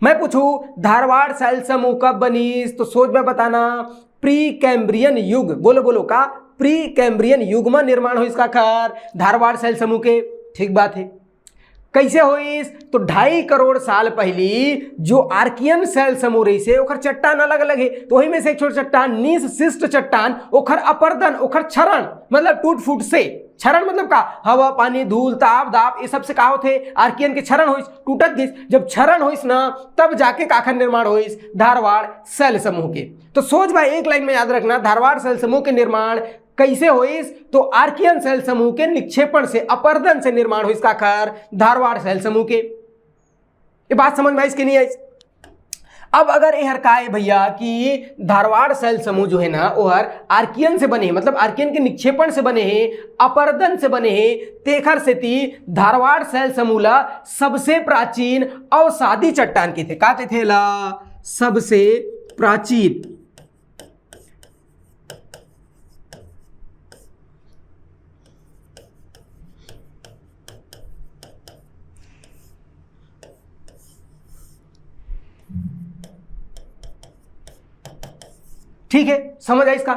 मैं पूछूं धारवाड़ सेल समूह कब बनीस, तो सोच में बताना, प्री कैम्ब्रियन युग, बोलो बोलो का, प्री कैम्ब्रियन युग में निर्माण हुई इसका खर धारवाड़ सेल समूह के, ठीक बात है। कैसे हुईस, तो 2.5 करोड़ साल पहली जो आर्कियन सेल समूह रही से ओखर चट्टान अलग अलग है, तो वही में से एक छोटा चट्टान नीस शिष्ट चट्टान, ओखर अपर्दन, ओखर क्षरण, मतलब टूट फूट से, क्षरण मतलब का, हवा पानी धूल ताप दाप ये सब से का होते, आर्कियन के क्षरण होइस, टूटत गइस, जब क्षरण होइस ना तब जाके काखर निर्माण होइस धारवाड़ सेल समूह के। तो सोच भाई एक लाइन में याद रखना, धारवाड़ सेल समूह के निर्माण कैसे होइस, तो आर्कियन सेल समूह के निक्षेपण से, अपर्दन से निर्माण हुई काखर धारवाड़ सेल समूह के। ये बात समझ में आइस कि नहीं आइस। अब अगर यह का है भैया कि धारवाड़ शैल समूह जो है ना ओहर आर्कियन से बने हैं, मतलब आर्कियन के निक्षेपण से बने हैं, अपरदन से बने हैं, तेखर से ती धारवाड़ शैल समूह ला सबसे प्राचीन अवसादी चट्टान के थे। कहते थे ला सबसे प्राचीन ठीक है, समझ आए इसका।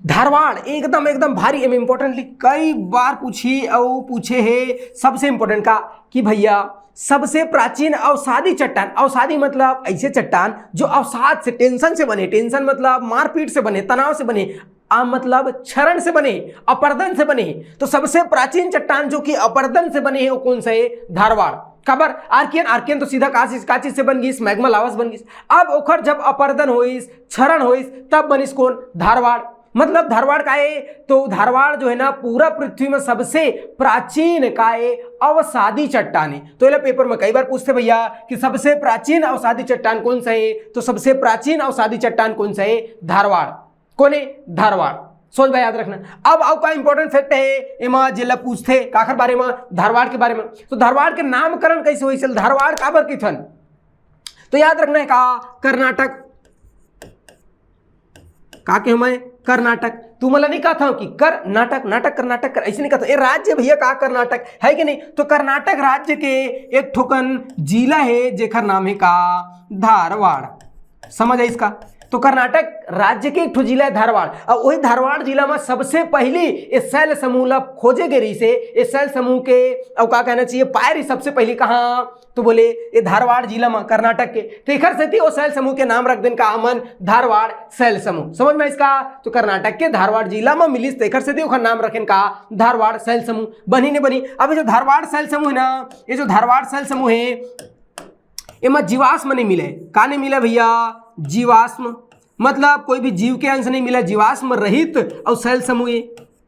धारवाड़ एकदम एकदम भारी एम इंपॉर्टेंटली कई बार पूछी और पूछे है सबसे इंपॉर्टेंट का कि भैया सबसे प्राचीन अवसादी चट्टान, अवसादी मतलब ऐसे चट्टान जो अवसाद से टेंशन से बने, टेंशन मतलब मारपीट से बने, तनाव से बने, मतलब क्षरण से बने, अपरदन से बने। तो सबसे प्राचीन चट्टान जो कि अपरदन से बने हैं वो कौन सा है? धारवाड़। खबर आर्कियन, आर्कियन तो सीधा का चीज से बन गई, मैग्मा लावा से बन गई। अब ओखर जब अपरदन होइस, क्षरण होइस, तब बनिस कौन? धारवाड़। मतलब धारवाड़ का है तो धारवाड़ जो है ना पूरा पृथ्वी में सबसे प्राचीन का है अवसादी चट्टान है। तो ये पेपर में कई बार पूछते भैया कि सबसे प्राचीन अवसादी चट्टान कौन सा है, तो सबसे प्राचीन अवसादी चट्टान कौन सा है? धारवाड़। कौन है? धारवाड़। सोच भाई याद रखना। अब का इंपॉर्टेंट फैक्ट है एमा जिला पूछते काखर बारे में, धारवाड़ के बारे में। तो धारवाड़ के नामकरण कैसे हुई? चल धारवाड़ काबर की थन, तो याद रखना है का कर्नाटक का के मैं कर्नाटक। तू मला नहीं कहता हूं कि कर्नाटक, नाटक कर्नाटक कर, ऐसे नहीं कहता। ये राज्य भैया का कर्नाटक है कि नहीं? तो कर्नाटक राज्य के एक ठोकन जिला है जेखर नाम है का धारवाड़। समझ है इसका। तो कर्नाटक राज्य के एक ठो जिला है धारवाड़, और वही धारवाड़ जिला में सबसे पहली इस शैल समूह ला खोजे गए रही से। इस शैल समूह के और क्या कहना चाहिए पाए रही सबसे पहली कहाँ? तो बोले ये धारवाड़ जिला में कर्नाटक के। तो इखर से थी वो शैल समूह के नाम रख देन का अमन धारवाड़ शैल समूह। समझ में इसका। तो कर्नाटक के धारवाड़ जिला में मिली इखर से थी ओखर नाम रखें का धारवाड़ शैल समूह। बनी नहीं बनी। अब जो धारवाड़ शैल समूह है ना, ये जो धारवाड़ शैल समूह है एमा जीवाश्म नहीं मिले। का नहीं मिला भैया? जीवाश्म मतलब कोई भी जीव के अंश नहीं मिला, जीवाश्म रहित और शैल समूह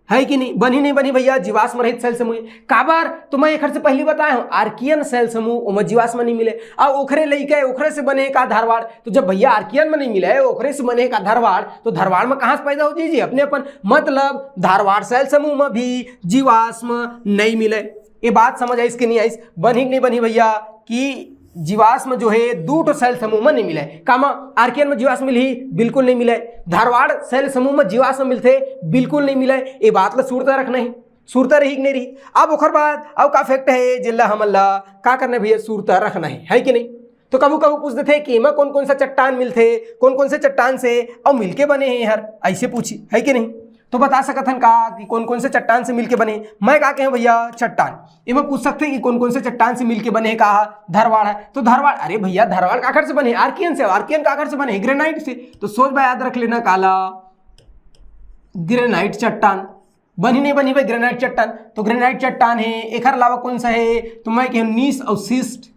है कि नहीं? बनी नहीं बनी भैया जीवाश्म रहित शैल समूह। काबर? तो मैं एक से पहले बताया हूं आर्कियन शैल समूह ओमा जीवाश्म नहीं मिले, और ओखरे लइके ओखरे से बने का धारवाड़। तो जब भैया आर्कियन में नहीं मिले ओखरे से बने का धारवाड़, तो धारवाड़ में कहां से पैदा हो जी अपने अपन, मतलब धारवाड़ शैल समूह में भी जीवाश्म नहीं मिले। ये बात समझ आई इसकी नहीं आई? बनी नहीं बनी भैया कि जीवाश्म जो है दो तो शैल समूह में नहीं मिले। कामा आर्कियन में जीवाश्म मिली? बिल्कुल नहीं मिले। धारवाड़ शैल समूह में जीवाश्म मिलते? बिल्कुल नहीं मिले। ये बात ला सूरता रखना है, सूरता रही कि नहीं रही। अब ओखर बाद अब का फैक्ट है जिला हमला का करना भैया सूरता रखना है कि नहीं? तो कबू कबू पूछते थे कि इमा कौन कौन सा चट्टान मिलते, कौन कौन से चट्टान से और मिलके बने हैं यार, ऐसे पूछी है कि नहीं? तो बता सकते हैं का कि कौन कौन से चट्टान से मिलके बने। मैं का कहे भैया चट्टान, ये मैं पूछ सकते हैं कि कौन कौन से चट्टान से मिलके बने। कहा धारवाड़ है, तो धारवाड़ अरे भैया धारवाड़ काखर से बने? आर्कियन से। आर्कियन काखर से बने? ग्रेनाइट से। तो सोच भाई याद रख लेना काला ग्रेनाइट चट्टान। बनी नहीं बनी भाई ग्रेनाइट चट्टान? तो ग्रेनाइट चट्टान है। एक अलावा कौन सा है? तो मैं कहूँ नीस और सिस्ट।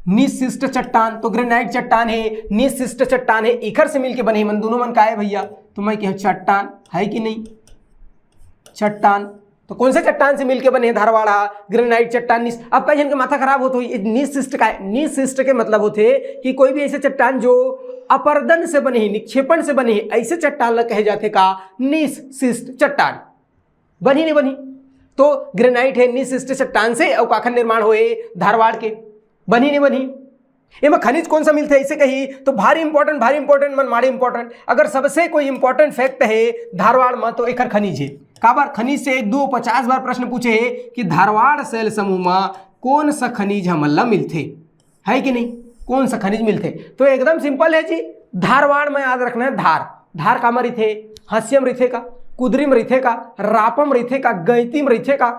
निशिष्ट चट्टान, तो ग्रेनाइट चट्टान है, निशिष्ट चट्टान है, इखर से मिलके बने मन दोनों मन का है भैया। तो मैं कहूँ चट्टान है कि नहीं? चट्टान। तो कौन से चट्टान से मिलके बने? धारवाड़ा ग्रेनाइट चट्टान। अब कई जन के माथा खराब होते हुई निशिष्ट का है। निशिष्ट के मतलब होते कि कोई भी ऐसे चट्टान जो अपरदन से बने ही, निक्षेपण से बने ही, ऐसे चट्टान ला कहे जाते का निशिष्ट चट्टान। बनी नहीं बनी? तो ग्रेनाइट है निशिष्ट चट्टान से और काखर निर्माण हुए धारवाड़ के। बनी नहीं बनी? ये में खनिज कौन सा मिलता है इसे कही? तो भारी इंपॉर्टेंट मन माड़ी इंपॉर्टेंट। अगर सबसे कोई इंपॉर्टेंट फैक्ट है धारवाड़ में तो एक खनिज है। काबर? खनिज से 1 2 50 बार प्रश्न पूछे है कि धारवाड़ शैल समूह में कौन सा खनिज हमला मिलते है कि नहीं? कौन सा खनिज मिलते? तो एकदम सिंपल है जी, धारवाड़ में याद रखना है धार। धार का रिथे? हस्यम रिथे का, कुदरीम रिथे का, रापम रिथे का, गैतीम रिथे का।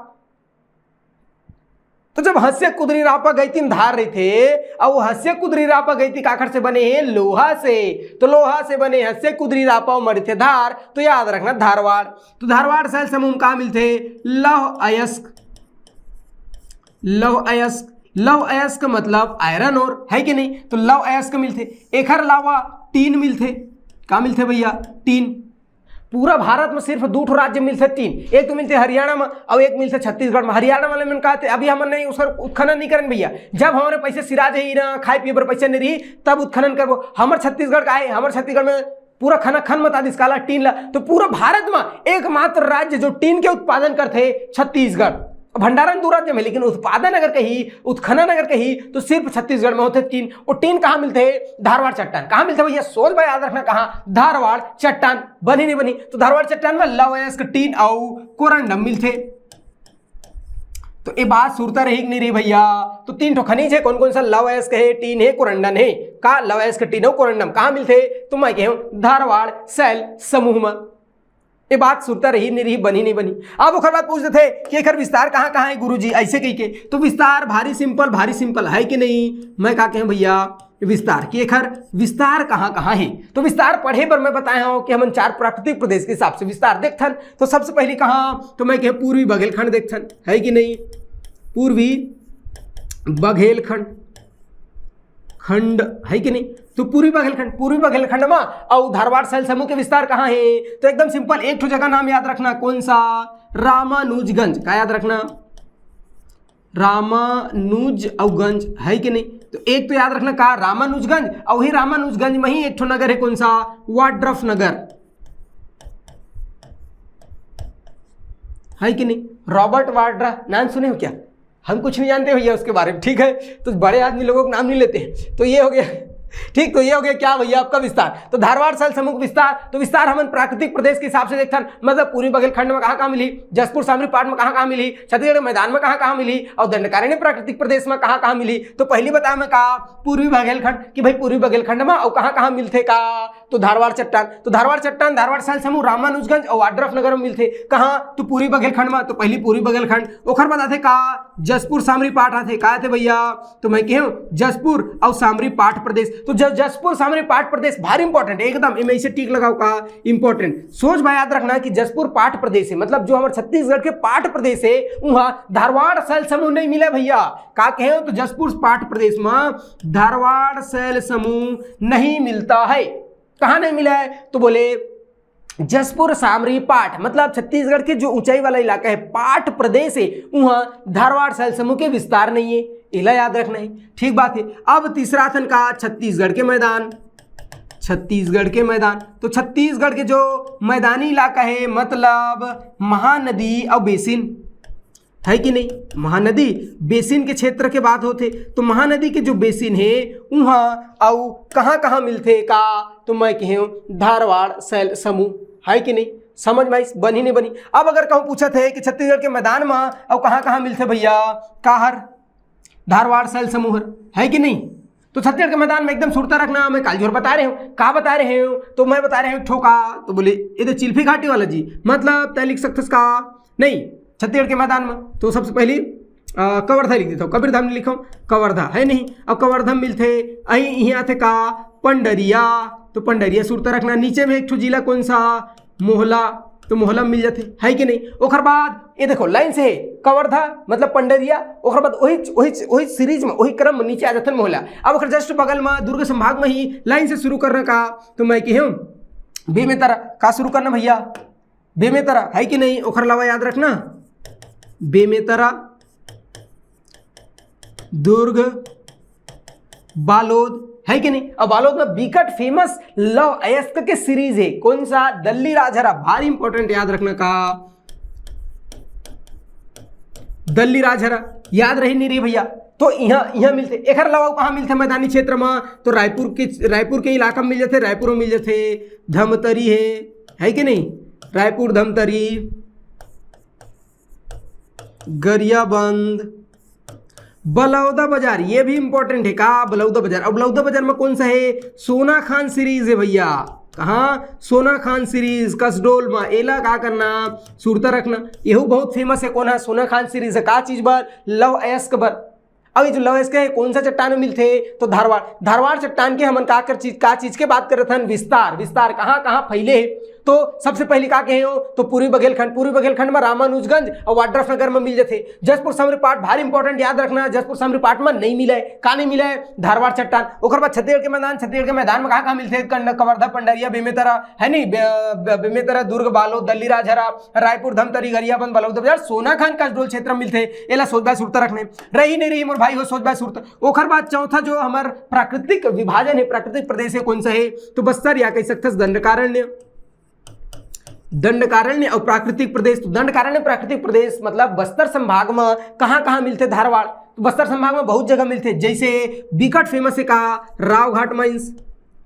तो जब हस्य कुदरी रापा गैतीम धार रहे थे और वो हस्य कुदरी रापा गैती काखर से बने हैं? लोहा से। तो लोहा से बने हस्य कुदरी रापा और मरे थे धार, तो याद रखना धारवाड़। तो धारवाड़ शैल समूह कहाँ मिलते? लौह अयस्क। लौह अयस्क, लौह अयस्क मतलब आयरन और है कि नहीं? तो लौह अयस्क मिलते। एक अलावा टीन मिलते। कहाँ मिलते भैया? टीन। पूरा भारत में सिर्फ 2 राज्य मिलते 3, एक तो मिलते हरियाणा में और एक मिलते छत्तीसगढ़ में। हरियाणा वाले में कहते अभी हम नहीं उसका उत्खनन नहीं करें भैया, जब हमारे पैसे सिरा जाए ना खाए पिए पर पैसे नहीं रही तब उत्खनन करबो। हमारे छत्तीसगढ़ का है, हमारे छत्तीसगढ़ में पूरा खन खन बता दी काला टीन ला, तो पूरा भारत में एकमात्र राज्य जो टीन के उत्पादन करते छत्तीसगढ़। भंडारण 2 राज्य में, लेकिन उत्पादन अगर कही उत्खनन अगर कही तो सिर्फ छत्तीसगढ़ में होते टीन। और टीन कहाँ मिलते हैं? धारवाड़ चट्टान। कहाँ मिलते भैया? सोच भाई याद रखना, कहाँ? धारवाड़ चट्टान। बनी नहीं बनी? तो धारवाड़ चट्टान में लौह अयस्क, टीन और कोरंडम मिलते। तो ये बात सुरता रही नहीं रही भैया? तो 3 ठो खनिज है, कौन कौन सा? लौह अयस्क है, टीन है, कोरंडम है। का लौह अयस्क, टीन और कोरंडम कहाँ मिलते? तो मैं कहूँ धारवाड़ शैल समूह में। ये बात सुनता रही नहीं रही, बनी नहीं बनी। अब ओखर बात पूछते थे कि एकर विस्तार कहाँ कहाँ है गुरुजी, ऐसे कही के। तो विस्तार भारी सिंपल है कि नहीं? मैं कहा कहें भैया विस्तार की एकर विस्तार कहाँ कहाँ है। तो विस्तार पढ़े पर मैं बताया हूँ कि हम 4 प्राकृतिक प्रदेश के हिसाब से विस्तार देखथन। तो सबसे पहले कहाँ? तो मैं कहें पूर्वी बघेलखंड देखथन, है कि नहीं? पूर्वी बघेलखंड खंड है कि नहीं? तो पूर्वी बघेलखंड में और धारवाड़ शैल समूह के विस्तार कहाँ है? तो एकदम सिंपल, एक ठो जगह नाम याद रखना, कौन सा? रामानुजगंज। क्या याद रखना? रामानुज और गंज, है कि नहीं? तो एक तो याद रखना का रामानुजगंज, और वही रामानुजगंज में ही एक ठो नगर है, कौन सा? वाड्रफ नगर, है कि नहीं? रॉबर्ट वाड्रा नाम सुने हो क्या? हम कुछ नहीं जानते भैया उसके बारे में, ठीक है? तो बड़े आदमी लोगों का नाम नहीं लेते हैं। तो ये हो गया, ठीक। तो ये हो गया क्या भैया आपका विस्तार। तो धारवाड़ शैल समूह विस्तार, तो विस्तार हम प्राकृतिक प्रदेश के हिसाब से देखते, मतलब पूर्वी बघेलखंड में कहाँ मिली, जसपुर सामरी पाट में कहाँ मिली, छत्तीसगढ़ मैदान में कहाँ मिली, और दंडकारण्य प्राकृतिक प्रदेश में कहाँ मिली। तो पहली बताया मैं कहा पूर्वी बघेलखंड कि भाई पूर्वी बघेलखंड में और कहाँ मिलते का? तो धारवाड़ चट्टान। तो धारवाड़ चट्टान, धारवाड़ शैल समूह रामानुजगंज और वाड्रफ नगर में मिलते। कहाँ? तो पूर्वी बघेलखंड में। तो पहली पूर्वी बघेलखंड। ओखर बताते का जसपुर सामरी पाट आते, कहा थे भैया? तो मैं कहूँ जसपुर और सामरी पाट प्रदेश। तो जसपुर सामरी पाट प्रदेश भारी इंपॉर्टेंट है एकदम, इनमें इसे टिक लगाओ का इंपॉर्टेंट। सोच भाई याद रखना कि जसपुर पाट प्रदेश है, मतलब जो हमारे छत्तीसगढ़ के पाट प्रदेश है वहां धारवाड़ शैल समूह नहीं मिला भैया। का कहे? तो जसपुर पाट प्रदेश में धारवाड़ शैल समूह नहीं मिलता है। कहां नहीं मिला है? तो बोले जसपुर सामरी पाट, मतलब छत्तीसगढ़ के जो ऊंचाई वाला इलाका है पाट प्रदेश है वहां धारवाड़ शैल समूह के विस्तार नहीं है। इला याद रखना है, ठीक बात है। अब तीसरा थन का छत्तीसगढ़ के मैदान। छत्तीसगढ़ के मैदान, तो छत्तीसगढ़ के जो मैदानी इलाका है मतलब महानदी और बेसिन, है कि नहीं? महानदी बेसिन के क्षेत्र के बात होते। तो महानदी के जो बेसिन है वहाँ और कहाँ मिलते का? तो मैं कहूँ धारवाड़ शैल समूह, है कि नहीं? समझ में बनी नहीं बनी? अब अगर कहूँ पूछा थे कि छत्तीसगढ़ के मैदान में और कहाँ मिलते भैया? काहर धारवाड़ शैल समूह, है कि नहीं? तो छत्तीसगढ़ के मैदान में एकदम सुरता रखना। मैं कालजोर बता रहे हूँ, कहाँ बता रहे हूँ? तो मैं बता रहे हूँ ठोका। तो बोले ये तो चिल्फी घाटी वाला जी, मतलब तय लिख सकते का नहीं छत्तीसगढ़ के मैदान में। तो सबसे पहली कवर्धा लिख देता हूँ, कबीरधाम नहीं लिखा कवर्धा, है नहीं? अब कवर्धा मिलते यहाँ थे का पंडरिया। तो पंडरिया सुरता रखना। नीचे में एक ठो जिला कौन सा? मोहला। तो मोहला मिल जाते, है कि नहीं? ओखर बाद ये देखो लाइन से है कवर्धा मतलब पंडरिया, ओखर बाद वही सीरीज में वही क्रम में नीचे आ जाते मोहला। अब ओखर जस्ट बगल में दुर्ग संभाग में ही लाइन से शुरू करने का। तो मैं कहूँ बेमेतरा का शुरू करना भैया? बेमेतरा, है कि नहीं? ओखर अलावा याद रखना बेमेतरा, दुर्ग, बालोद, है कि नहीं? अब बालोद में बिकट फेमस लौह अयस्क के सीरीज है, कौन सा? दल्ली राजहरा, भारी इंपॉर्टेंट याद रखना का दल्ली राजहरा, याद रही नहीं रही भैया? तो यहाँ मिलते। एक अलावा कहाँ मिलते मैदानी क्षेत्र में? तो रायपुर के इलाका में मिल जाते, रायपुर में मिल जाते। धमतरी है कि नहीं? रायपुर, धमतरी, गरियाबंद, बलौदा बाजार, ये भी इंपॉर्टेंट है का? बलौदा बाजार। अब बलौदा बाजार में कौन सा है? सोना खान सीरीज है भैया। कहाँ? सोना खान सीरीज कसडोल में। एला का करना? सुरता रखना। यही बहुत फेमस है, कौन है? सोना खान सीरीज है। का चीज पर? लौह अयस्क पर। अब ये जो लौह अयस्क है कौन सा चट्टान में मिलते? तो धारवाड़ चट्टान के हमन का चीज के बात कर रहे थे? विस्तार कहाँ फैले है? तो सबसे पहले का कहे हो तो पूर्वी बघेलखंड में रामानुजगंज और वाड्रफ नगर में मिल जाते। जसपुर समरी पाठ भारी इंपॉर्टेंट याद रखना, जसपुर समरी पाठ में नहीं मिला है, का नहीं मिला है, धारवाड़ चट्टान। ओकर बाद छत्तीसगढ़ के मैदान में कहाँ मिलते हैं, कवर्धा, पंडरिया, बेमेतरा है नहीं, बेमेतरा, दुर्ग, बालोद, दल्ली, राजहरा, रायपुर, धमतरी, गरियाबंद, बलौद बाजार, सोनाखान कसडोल क्षेत्र में मिलते। एला सोचबा सुरता रखने रही नहीं रही मोर भाई हो, सोचबा सुरता। ओकर बाद चौथा जो हमार प्राकृतिक विभाजन है, प्राकृतिक प्रदेश है, कौन सा है तो बस्तर या कह सकते दंडकारण्य और प्राकृतिक प्रदेश। तो दंडकारण्य प्राकृतिक प्रदेश मतलब बस्तर संभाग में कहाँ मिलते, धारवाड़। तो बस्तर संभाग में बहुत जगह मिलते, जैसे बिकट फेमस है का राव घाट माइंस,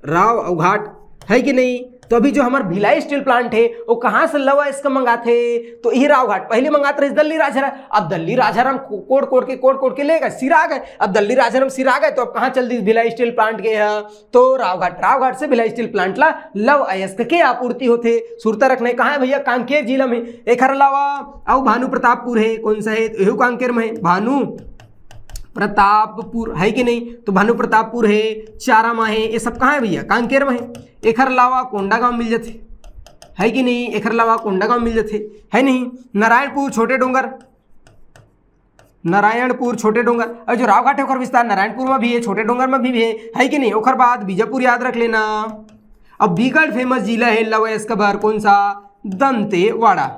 राव और घाट है कि नहीं। तो अभी जो हमारे भिलाई स्टील प्लांट है वो कहाँ से लवा इसका मंगाते, तो यही राव घाट पहले मंगाते रहे दल्ली राजहरा। अब दल्ली राजहरा कोड के लेगा सिरा गए, अब दल्ली राजहरा सिरा गए तो अब कहाँ चल दी भिलाई स्टील प्लांट के यहाँ, तो राव घाट से भिलाई स्टील प्लांट ला लव अयस्क के आपूर्ति होते। सुरता रखने कहाँ है भैया, कांकेर जिला में। एक अलावा अब भानु प्रतापपुर है, कौन सा है, यही कांकेर में है, भानु प्रतापपुर है कि नहीं। तो भानु प्रतापपुर है, चारामा है, ये सब कहाँ है भैया, कांकेर में है। एक अलावा कोंडागांव मिल जाते है कि नहीं, एक अलावा कोंडागांव मिल जाते है नहीं। नारायणपुर छोटे डोंगर और जो रावघाट है विस्तार नारायणपुर में भी है, छोटे डोंगर में भी है कि नहीं। ओकर बाद बीजापुर याद रख लेना। अब बिकट फेमस जिला है लव एस्कबर, कौन सा, दंतेवाड़ा।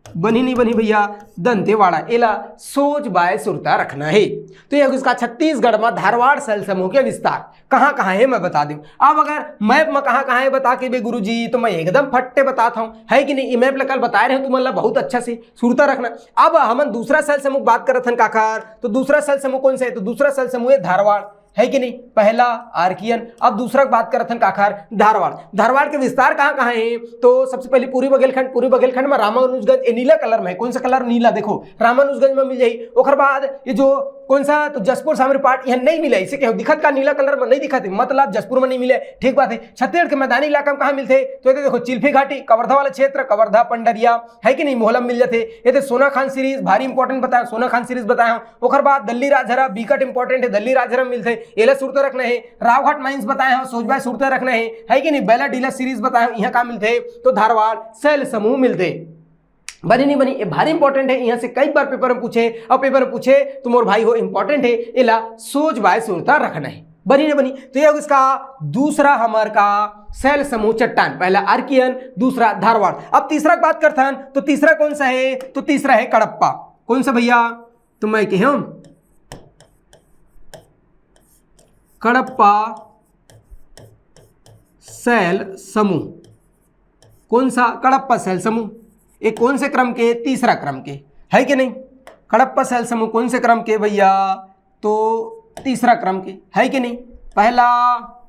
बनी नहीं बनी भैया, दंतेवाड़ा। एला सोच बाय सुरता रखना है। तो ये उसका छत्तीसगढ़ में धारवाड़ सेल समूह के विस्तार कहाँ है मैं बता दूं। अब अगर मैप में कहाँ है बता के बे गुरुजी तो मैं एकदम फट्टे बताता हूँ, है कि नहीं। ये मैप कल बता रहे हैं तुम मतलब बहुत अच्छा से सुरता रखना। अब हम दूसरा सेल समूह बात कर रहे थे काकार, तो दूसरा सेल समूह कौन सा है, तो दूसरा सेल समूह है धारवाड़, है कि नहीं। पहला आर्कियन, अब दूसरा बात करते हैं काखार, धारवाड़ के विस्तार कहाँ है, तो सबसे पहले पूर्वी बघेलखंड में रामानुजगंज, नीला कलर में, कौन सा कलर, नीला, देखो रामानुजगंज में मिल जाए। ओकर बाद ये जो कौन सा, तो जसपुर सामरी पाठ यहाँ नहीं मिला, इसे क्या दिखत का नीला कलर में नहीं दिखत है, मतलब जसपुर में नहीं मिले, ठीक बात है। छत्तीसगढ़ के मैदानी इलाका में कहाँ मिलते, तो ये देखो चिल्फी घाटी, कवर्धा वाला क्षेत्र, कवर्धा, पंडरिया, है कि नहीं, मोहलम मिल जाते। ये तो सोनाखान सीरीज भारी इंपॉर्टेंट बताया, सोनाखान सीरीज बताया। ओकर बाद दल्ली राजहरा बिकट इंपॉर्टेंट है, दल्ली राजहरा मिलते, एला सुरता रखना है। रावघाट माइंस बताए हैं, सोचबा सुरता रखना है कि नहीं। बेला डीला सीरीज बताया यहाँ कहाँ मिलते, तो धारवाड़ सेल समूह मिलते। बनी नहीं बनी, ये भारी इंपॉर्टेंट है, यहाँ से कई बार पेपर में पूछे, और पेपर में पूछे तो मोर भाई हो इंपॉर्टेंट है, एला सोच बाय सुरता रखना है। बनी नहीं बनी, तो ये इसका दूसरा हमार का सेल समूह चट्टान, पहला आर्कियन, दूसरा धारवाड़। अब तीसरा बात करते हैं, तो तीसरा कौन सा है, तो तीसरा है कडप्पा। कौन सा भैया, तो मैं कहूं कडप्पा सेल समूह। कौन सा, कडप्पा सेल समूह, एक कौन से क्रम के, तीसरा क्रम के, है कि नहीं। कडप्पा सेल समूह कौन से क्रम के भैया, तो तीसरा क्रम के, है कि नहीं। पहला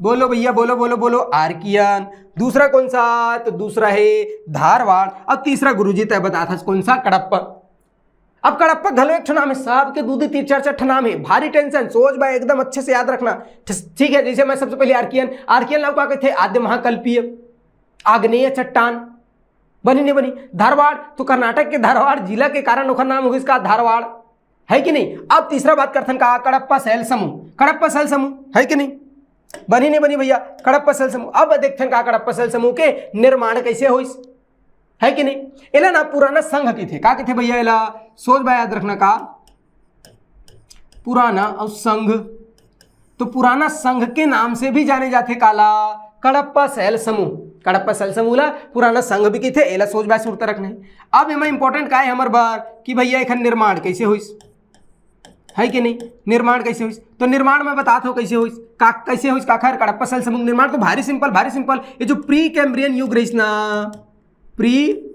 बोलो भैया, बोलो आर्कियन, दूसरा कौन सा, तो दूसरा है धारवाड़, अब तीसरा गुरुजी तय बता था कौन सा, कडप्पा। अब कडप्पा घलो एक नाम है, साहब के दूध तीन चार नाम है, भारी टेंशन, सोच भाई एकदम अच्छे से याद रखना, ठीक है। जैसे मैं सबसे पहले आर्कियन नाम क्या कहते हैं, आद्य महाकल्पीय आग्नेय चट्टान। बनी नहीं बनी, धारवाड़, तो कर्नाटक के धारवाड़ जिला के कारण ओखर नाम होगा इसका धारवाड़, है कि नहीं। अब तीसरा बात करते हैं का कडप्पा सेल समूह, है कि नहीं। बनी नहीं बनी भैया, कडप्पा सेल समूह। अब देखते हैं का कडप्पा सेल समूह के निर्माण कैसे हो, है कि नहीं। एला ना पुराना संघ की थे, का थे भैया, एला सोच बा याद रखना का पुराना और संघ, तो पुराना संघ के नाम से भी जाने जाते काला कडप्पा सेल समूह। कडप्पा सेल समूह ला पुराना संघ भी की थे, एला सोच बा सुरता रखना है। अब एमा इंपॉर्टेंट का है हमार बार कि भैया एखन निर्माण कैसे होइस, है कि नहीं, निर्माण कैसे होइस, तो निर्माण में बताता हूँ कैसे होइस, कैसे होइस काखर कडप्पा सेल समूह निर्माण। तो भारी सिंपल, ये जो प्री कैम्ब्रियन युग रहीस ना, प्री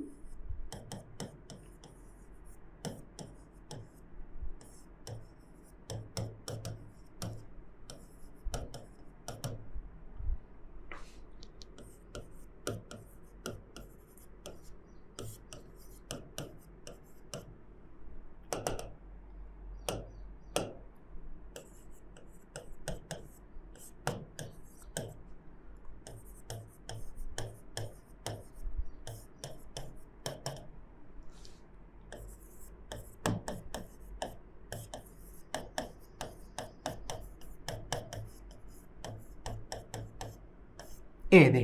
ए दे।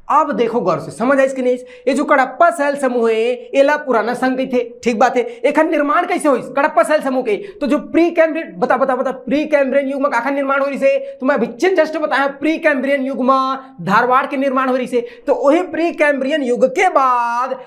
अब देखो गौर से, समझ आई कि नहीं? ये जो कडप्पा शैल समूह है एला पुराना संघ थे, ठीक बात है। एक निर्माण कैसे हो कडप्पा शैल समूह के? तो जो प्री कैम्ब्रियन बता प्री कैम्ब्रियन युग में काखा निर्माण हो रही से, तो मैं अभी जस्ट बताया प्री कैम्ब्रियन युग में धारवाड़ के निर्माण हो रही से। तो वही प्री कैम्ब्रियन युग के बाद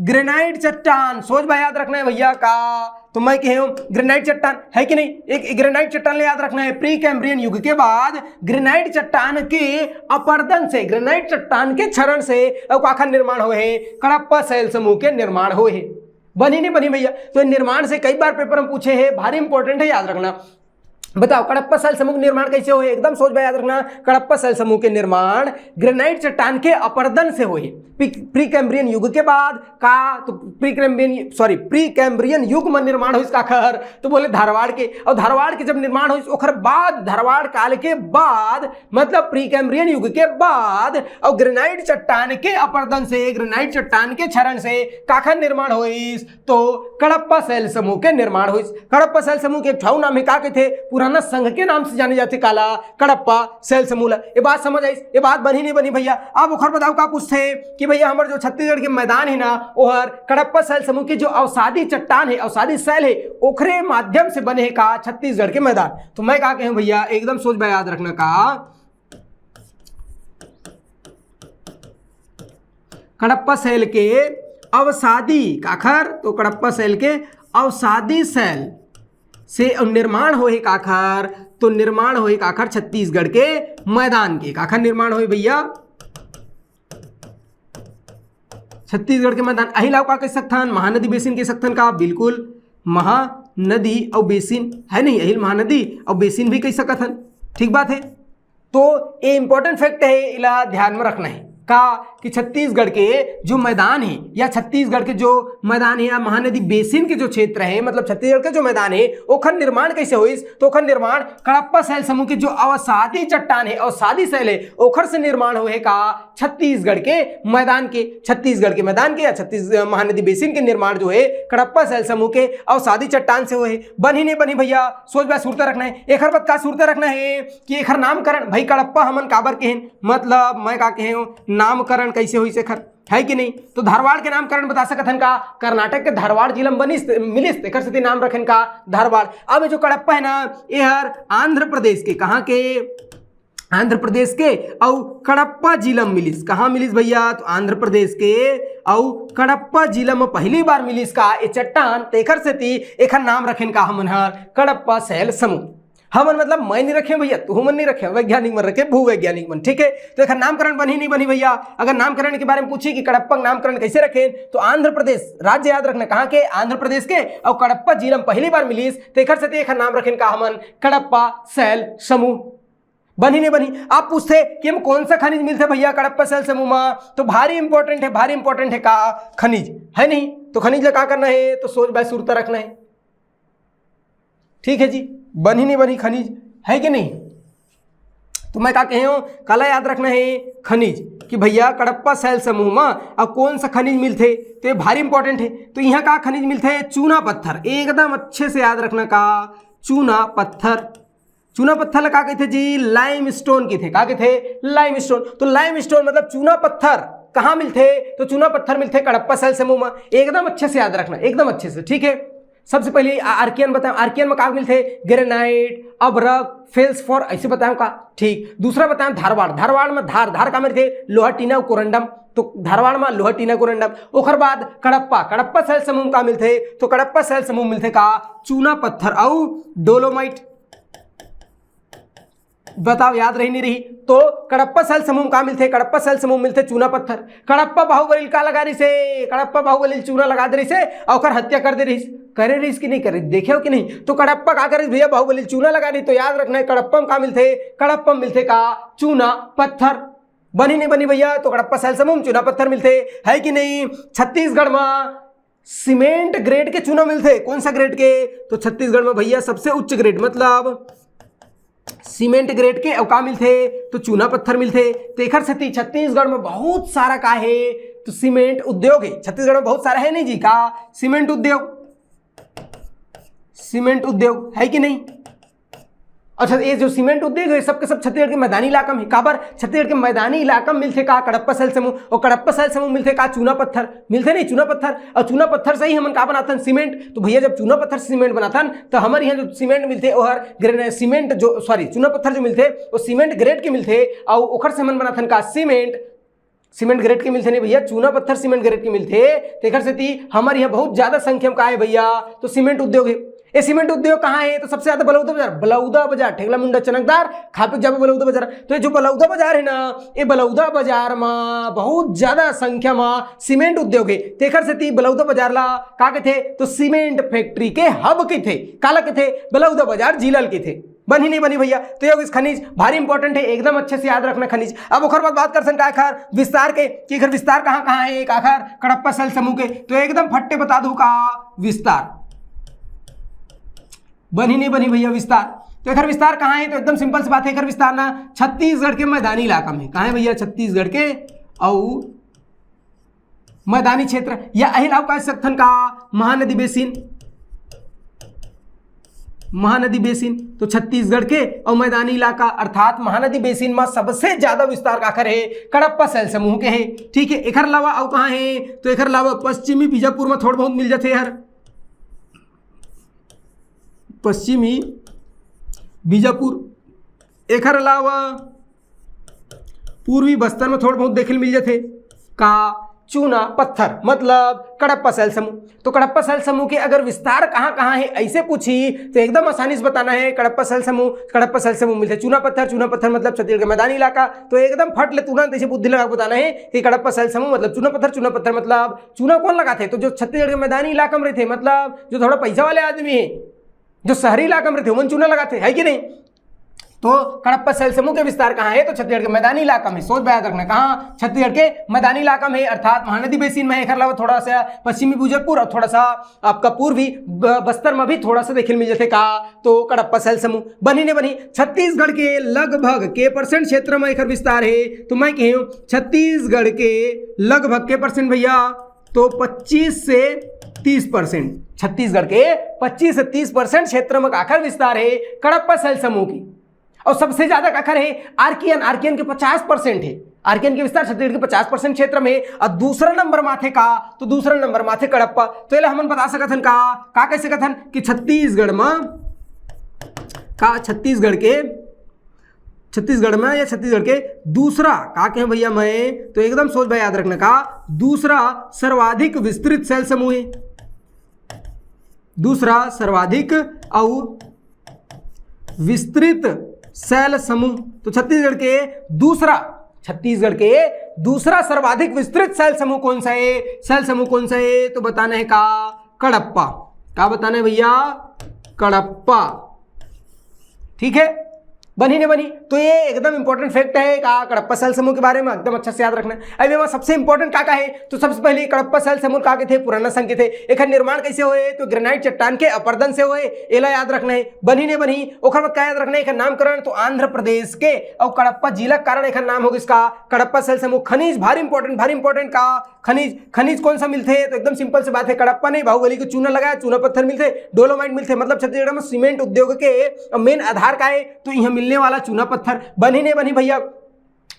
ग्रेनाइट चट्टान, सोच भाई याद रखना है भैया का, तो मैं कह ग्रेनाइट चट्टान है कि नहीं, एक ग्रेनाइट चट्टान याद रखना है। प्री कैम्ब्रियन युग के बाद ग्रेनाइट चट्टान के अपर्दन से, ग्रेनाइट चट्टान के क्षरण से काखा निर्माण हुए, कडप्पा शैल समूह के निर्माण हुए। बनी नहीं बनी भैया? तो निर्माण से कई बार पेपर में पूछे हैं, भारी इंपॉर्टेंट है, याद रखना। बताओ कडप्पा शैल समूह निर्माण कैसे हुए? एकदम सोच भाई याद रखना, कडप्पा शैल समूह के निर्माण ग्रेनाइट चट्टान के अपर्दन से हुए। प्री कैम्ब्रियन युग के बाद का, तो प्री कैम्ब्रियन युग में निर्माण हुई इसका खर, तो बोले धारवाड़ के। और धारवाड़ के जब निर्माण हुई ओखर बाद, धारवाड़ काल के बाद, मतलब प्री कैम्ब्रियन युग के बाद, और ग्रेनाइट चट्टान के अपर्दन से, ग्रेनाइट चट्टान के क्षरण से काखा निर्माण हुई, तो कडप्पा शैल समूह के निर्माण हुई। कडप्पा शैल समूह के ठाउ नाम है का के थे, पुराना संघ के नाम से जाने जाते, काला कडप्पा शैल समूह। ये बात समझ आई? ये बात बनी नहीं बनी भैया? अब ओखर बताओ का पूछते कि भैया हमारे जो छत्तीसगढ़ के मैदान है ना, ओहर कडप्पा शैल समूह की जो अवसादी चट्टान है, अवसादी शैल है, ओखरे माध्यम से बने है का छत्तीसगढ़ के मैदान। तो मैं कहा कहूं भैया, एकदम सोच भाई याद रखना का, कडप्पा शैल के अवसादी काखर, तो कडप्पा शैल के अवसादी शैल से निर्माण होए काखर, तो निर्माण होए काखर छत्तीसगढ़ के मैदान के। काखर निर्माण होए भैया छत्तीसगढ़ के मैदान। अहिलाव का कह सकथन, महानदी बेसिन कह सकथन का, बिल्कुल महानदी और बेसिन है नहीं, अहिल महानदी और बेसिन भी कह सकथन, ठीक बात है। तो ये इंपॉर्टेंट फैक्ट है, इला ध्यान में रखना है का कि छत्तीसगढ़ के जो मैदान है, या छत्तीसगढ़ के जो मैदान है, या महानदी बेसिन के जो क्षेत्र है, मतलब छत्तीसगढ़ के जो मैदान है, ओखर निर्माण कैसे हुई? तो ओखर निर्माण कडप्पा शैल समूह की जो अवसादी चट्टान है, अवसादी शैल है, ओखर से निर्माण हुए का छत्तीसगढ़ के मैदान के, छत्तीसगढ़ के मैदान के, या महानदी बेसिन के निर्माण जो है कडप्पा शैल समूह के अवसादी चट्टान से हुए। बनी नहीं बनी भैया? सोच भाई सुरता रखना है। एक बात का सुरता रखना है कि एक नामकरण भाई कडप्पा हमन काबर के, मतलब मैं का कहे नामकरण कैसे हुई से खर, है कि नहीं? तो धारवाड़ के नामकरण बता सकत हन का, कर्नाटक के धारवाड़ जिला में बनिस मिलिस, तेकर से नाम रखन का धारवाड़। अब जो कडप्पा है ना, ये हर आंध्र प्रदेश के, कहाँ के? आंध्र प्रदेश के, और कडप्पा जिला में मिलिस। कहाँ मिलिस भैया? तो आंध्र प्रदेश के और कडप्पा जिला में पहली बार मिलिस का ये चट्टान, तेकर से एक नाम रखेन का हमन हर कडप्पा शैल समूह। हमन मतलब मैं नहीं रखे भैया, तू मन नहीं रखे, वैज्ञानिक मन रखे, भूवैज्ञानिक मन, ठीक है। तो एक नामकरण बनी नहीं बनी भैया? अगर नामकरण के बारे में पूछी कि कडप्पा नामकरण कैसे रखे, तो आंध्र प्रदेश राज्य याद रखना, कहाँ के? आंध्र प्रदेश के, और कडप्पा जिला में पहली बार मिलीस, तेकर से एक नाम रखेन का हमन कडप्पा शैल समूह। बनी नहीं बनी? आप पूछते कि हम कौन सा खनिज मिलते भैया कडप्पा शैल समूह में, तो भारी इंपॉर्टेंट है, भारी इंपॉर्टेंट है का खनिज, है नहीं? तो खनिज का करना है, तो सोच भाई सुरता रखना है, ठीक है जी। बनी नहीं बनी? खनिज है कि नहीं? तो मैं क्या कहे कला याद रखना है खनिज, कि भैया कडप्पा शैल समूह में अब कौन सा खनिज मिलते, तो ये भारी इंपॉर्टेंट है। तो यहाँ का खनिज मिलते है चूना पत्थर, एकदम अच्छे से याद रखना का, चूना पत्थर। चूना पत्थर का कहते जी? लाइम स्टोन के थे, का के थे? Lime stone. तो लाइम स्टोन मतलब चूना पत्थर कहाँ मिलते? तो चूना पत्थर मिलते कडप्पा शैल समूह में, एकदम अच्छे से याद रखना, एकदम अच्छे से, ठीक है। सबसे पहले आर्कियन बताएं, आर्कियन में कहाँ मिलते? ग्रेनाइट, अभ्रक, फेल्सफोर, ऐसे बताएं का, ठीक। दूसरा बताएं धारवाड़, धारवाड़ में धार का मिलते? लोहा टीना कोरंडम, तो धारवाड़ में लोहा टीना कोरंडम। ओखर बाद कडप्पा शैल समूह का मिलते? तो कडप्पा शैल समूह मिलते का चूना पत्थर और डोलोमाइट। बताओ याद रही नहीं रही? तो कडप्पा शैल समूह कहाँ मिलते? कडप्पा शैल समूह मिलते चूना पत्थर। कडप्पा बाहुबली का लगा रही से, कडप्पा बाहुबली चूना लगा दे रही से और हत्या कर दे रही, करे रही कि नहीं करे, देखे हो कि नहीं? तो कडप्पा का करे भैया बाहुबली चूना लगा रही, तो याद रखना है कडप्पा कहाँ मिलते? कडप्पा मिलते का चूना पत्थर। बनी नहीं बनी भैया? तो कडप्पा शैल समूह चूना पत्थर मिलते, है कि नहीं? छत्तीसगढ़ में सीमेंट ग्रेड के चूना मिलते, कौन सा ग्रेड के? तो छत्तीसगढ़ में भैया सबसे उच्च ग्रेड मतलब सीमेंट ग्रेड के और का मिलते? तो चूना पत्थर मिलते। तेखर से छत्तीसगढ़ में बहुत सारा का है, तो सीमेंट उद्योग है छत्तीसगढ़ में, बहुत सारा है नहीं जी का सीमेंट उद्योग, सीमेंट उद्योग, है कि नहीं? अच्छा ये जो सीमेंट उद्योग है सबके सब छत्तीसगढ़ के मैदानी इलाका में काबर छत्तीसगढ़ के मैदानी इलाका में मिलते का कडप्पा सैल समूह और कडप्पा सैल समूह मिलते का चूना पत्थर मिलते नहीं चूना पत्थर और चूना पत्थर से ही हमन का बनाथन सीमेंट। तो भैया जब चूना पत्थर से सीमेंट बनाथन तो हमारे यहाँ जो सीमेंट मिलते और सीमेंट जो सॉरी चूना पत्थर जो मिलते वो सीमेंट ग्रेड के मिलते और ओखर से हमन बनाथन का सीमेंट ग्रेड के मिलते नहीं भैया चूना पत्थर सीमेंट ग्रेड के मिलते तेखर से थी हमारे यहाँ बहुत ज्यादा संख्या में का है भैया तो सीमेंट उद्योग है। ये सीमेंट उद्योग कहाँ है तो सबसे ज्यादा बलौदा बाजार ठेगला मुंडा चनकदार खापिक जाबे बलौदा बाजार। तो ये जो बलौदा बाजार है ना ये बलौदा बाजार में बहुत ज्यादा संख्या में सीमेंट उद्योग है तेखर से थी बलौदा बाजार ला का के थे तो सीमेंट फैक्ट्री के हब के थे काला के थे बलौदा बाजार जिलल के थे बनी नहीं बनी भैया। तो ये खनिज भारी इंपॉर्टेंट है एकदम अच्छे से याद रखना खनिज। अब ओखर बात कर सकते आखिर विस्तार के कि आखिर विस्तार कहाँ कहाँ है एक आखिर कडप्पा सैल समूह के तो एकदम फट्टे बता दो का विस्तार बनी नहीं बनी भैया विस्तार। तो एक विस्तार कहाँ है तो एकदम सिंपल सी बात है एक विस्तार ना छत्तीसगढ़ के मैदानी इलाका में कहाँ है भैया छत्तीसगढ़ के और मैदानी क्षेत्र या अहिलाव कह सकथन का महानदी बेसिन तो छत्तीसगढ़ के और मैदानी इलाका अर्थात महानदी बेसिन में सबसे ज्यादा विस्तार काकर है कडप्पा सैल समूह के है। ठीक है एक अलावा और कहाँ है तो एक अलावा पश्चिमी बीजापुर में थोड़ा बहुत मिल जाते यार पश्चिमी बीजापुर एक अलावा पूर्वी बस्तर में थोड़ा बहुत देखे मिल जाते का चूना पत्थर मतलब कडप्पा सैल समूह। तो कडप्पा सैल समूह के अगर विस्तार कहाँ कहाँ है ऐसे पूछी तो एकदम आसानी से बताना है कडप्पा सैल समूह मिलते चूना पत्थर मतलब छत्तीसगढ़ का मैदानी इलाका। तो एकदम फट ले तुरंत ऐसे बुद्धि लगा बताना है कि कडप्पा सैल समूह मतलब चूना पत्थर मतलब चूना कौन लगाते तो जो छत्तीसगढ़ के मैदानी इलाका में रहते मतलब जो थोड़ा पैसा वाले आदमी है जो शहरी इलाका में रहते वो चूना लगाते है कि नहीं। तो कडप्पा सैल समूह के विस्तार कहाँ है तो छत्तीसगढ़ के मैदानी इलाका में सोच याद रखना कहाँ छत्तीसगढ़ के मैदानी इलाका में अर्थात महानदी बेसिन में एक अलावा थोड़ा सा पश्चिमी बीजापुर और थोड़ा सा आपका पूर्वी बस्तर में भी थोड़ा सा देखे मिल जाते का तो कडप्पा सैल समूह बनी ने बनी। छत्तीसगढ़ के लगभग के परसेंट क्षेत्र में एक विस्तार है तो मैं कहूँ छत्तीसगढ़ के लगभग के परसेंट भैया तो 25 से 30%। छत्तीसगढ़ के 25 से 30% क्षेत्र में आखिर विस्तार है कडप्पा सैल समूह की और सबसे ज्यादा आखिर है आर्कियन के 50% है आर्कियन के विस्तार छत्तीसगढ़ के 50% क्षेत्र में और दूसरा नंबर माथे का तो दूसरा नंबर माथे कडप्पा। तो ये हम बता सकथन का कह सकथन कि छत्तीसगढ़ में या छत्तीसगढ़ के दूसरा का कहें भैया मैं तो एकदम सोच भाई याद रखना का दूसरा सर्वाधिक विस्तृत सैल समूह है दूसरा सर्वाधिक और विस्तृत सैल समूह। तो छत्तीसगढ़ के दूसरा सर्वाधिक विस्तृत सैल समूह कौन सा है तो बताना है का कडप्पा का बताना है भैया कडप्पा। ठीक है बनी ने बनी। तो ये एकदम इंपॉर्टेंट फैक्ट है का कडप्पा सैल समूह के बारे में एकदम अच्छा से याद रखना। अभी वहाँ सबसे इंपॉर्टेंट का है तो सबसे पहले कडप्पा सैल समूह का थे पुराना संघ के थे एक निर्माण कैसे हुए तो ग्रेनाइट चट्टान के अपर्दन से हुए एला याद रखना है बनी ने बनी। ओखर बाद क्या याद रखना है नामकरण तो आंध्र प्रदेश के और कडप्पा जिला के कारण एक नाम होगा इसका कडप्पा सैल समूह। खनिज भारी इंपॉर्टेंट का खनिज कौन सा मिलते हैं तो एकदम सिंपल सी बात है कडप्पा नहीं बाहुबली को चूना लगाया चूना पत्थर मिलते डोलोमाइट मिलते मतलब छत्तीसगढ़ में सीमेंट उद्योग के मेन आधार का है तो यहाँ मिलने वाला चूना पत्थर बनी नहीं बनी भैया।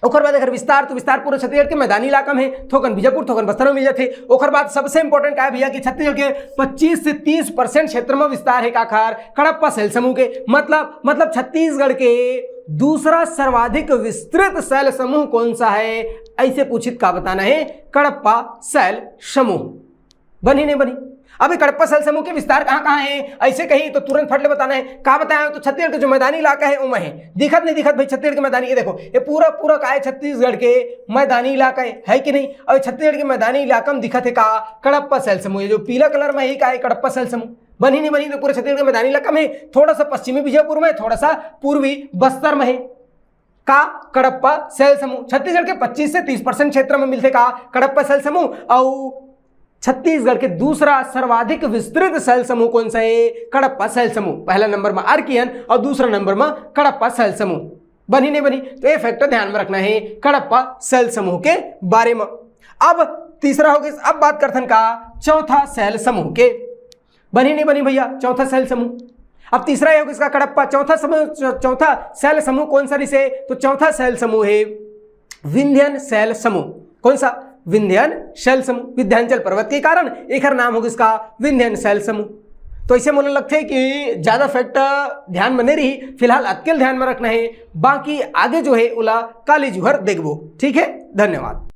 ओखर बाद अगर विस्तार तो विस्तार पूरा छत्तीसगढ़ के मैदानी इलाका में थोकन बीजापुर थोकन बस्तर में मिल जाते। ओखर बाद सबसे इंपॉर्टेंट क्या है भैया कि छत्तीसगढ़ के 25 से 30% क्षेत्र में विस्तार है काखार कडप्पा सैल समूह के मतलब छत्तीसगढ़ के दूसरा सर्वाधिक विस्तृत सैल समूह कौन सा है ऐसे पूछित का बताना है कडप्पा सैल समूह बनी नहीं बनी। अभी कडप्पा सैल समूह के विस्तार कहाँ है ऐसे कहीं तो तुरंत फटले बताना है का बताया तो छत्तीसगढ़ का जो मैदानी इलाका है उमा है दिखत नहीं दिखत भाई छत्तीसगढ़ के मैदानी ये देखो ये पूरा का है छत्तीसगढ़ के मैदानी इलाका है कि नहीं। और छत्तीसगढ़ के मैदानी इलाका में दिखत है का कडप्पा सैल समूह जो पीला कलर में ही का है कडप्पा सैल समूह बनी नहीं बनी। तो पूरे छत्तीसगढ़ के मैदानी इलाका में थोड़ा सा पश्चिमी बीजापुर में थोड़ा सा पूर्वी बस्तर में है का कडप्पा सैल समूह। छत्तीसगढ़ के 25 से 30% क्षेत्र में मिलते का कडप्पा सैल समूह और छत्तीसगढ़ के दूसरा सर्वाधिक विस्तृत सैल समूह कौन सा है कडप्पा सैल समूह। पहला नंबर में आर्कियन और दूसरा नंबर में कडप्पा सैल समूह बनी नहीं बनी। तो ये फैक्टर ध्यान में रखना है कडप्पा सैल समूह के बारे में। अब तीसरा हो गया अब बात करथन का चौथा सैल समूह के बनी नहीं बनी भैया चौथा सैल समूह अब तीसरा ये होगा इसका कडप्पा। चौथा सेल समूह कौन सा रिसे? तो चौथा सेल समूह है विंध्यन सेल समूह। कौन सा? विंध्यन सेल समूह। विंध्याचल पर्वत के कारण एक नाम होगा इसका विंध्यन सेल समूह। तो इसे मुझे लगता है कि ज्यादा फैक्ट ध्यान में नहीं रही, फिलहाल अकेले ध्यान में रखना है, बाकी आगे जो है उला काली जुहर देखबो। ठीक है, धन्यवाद।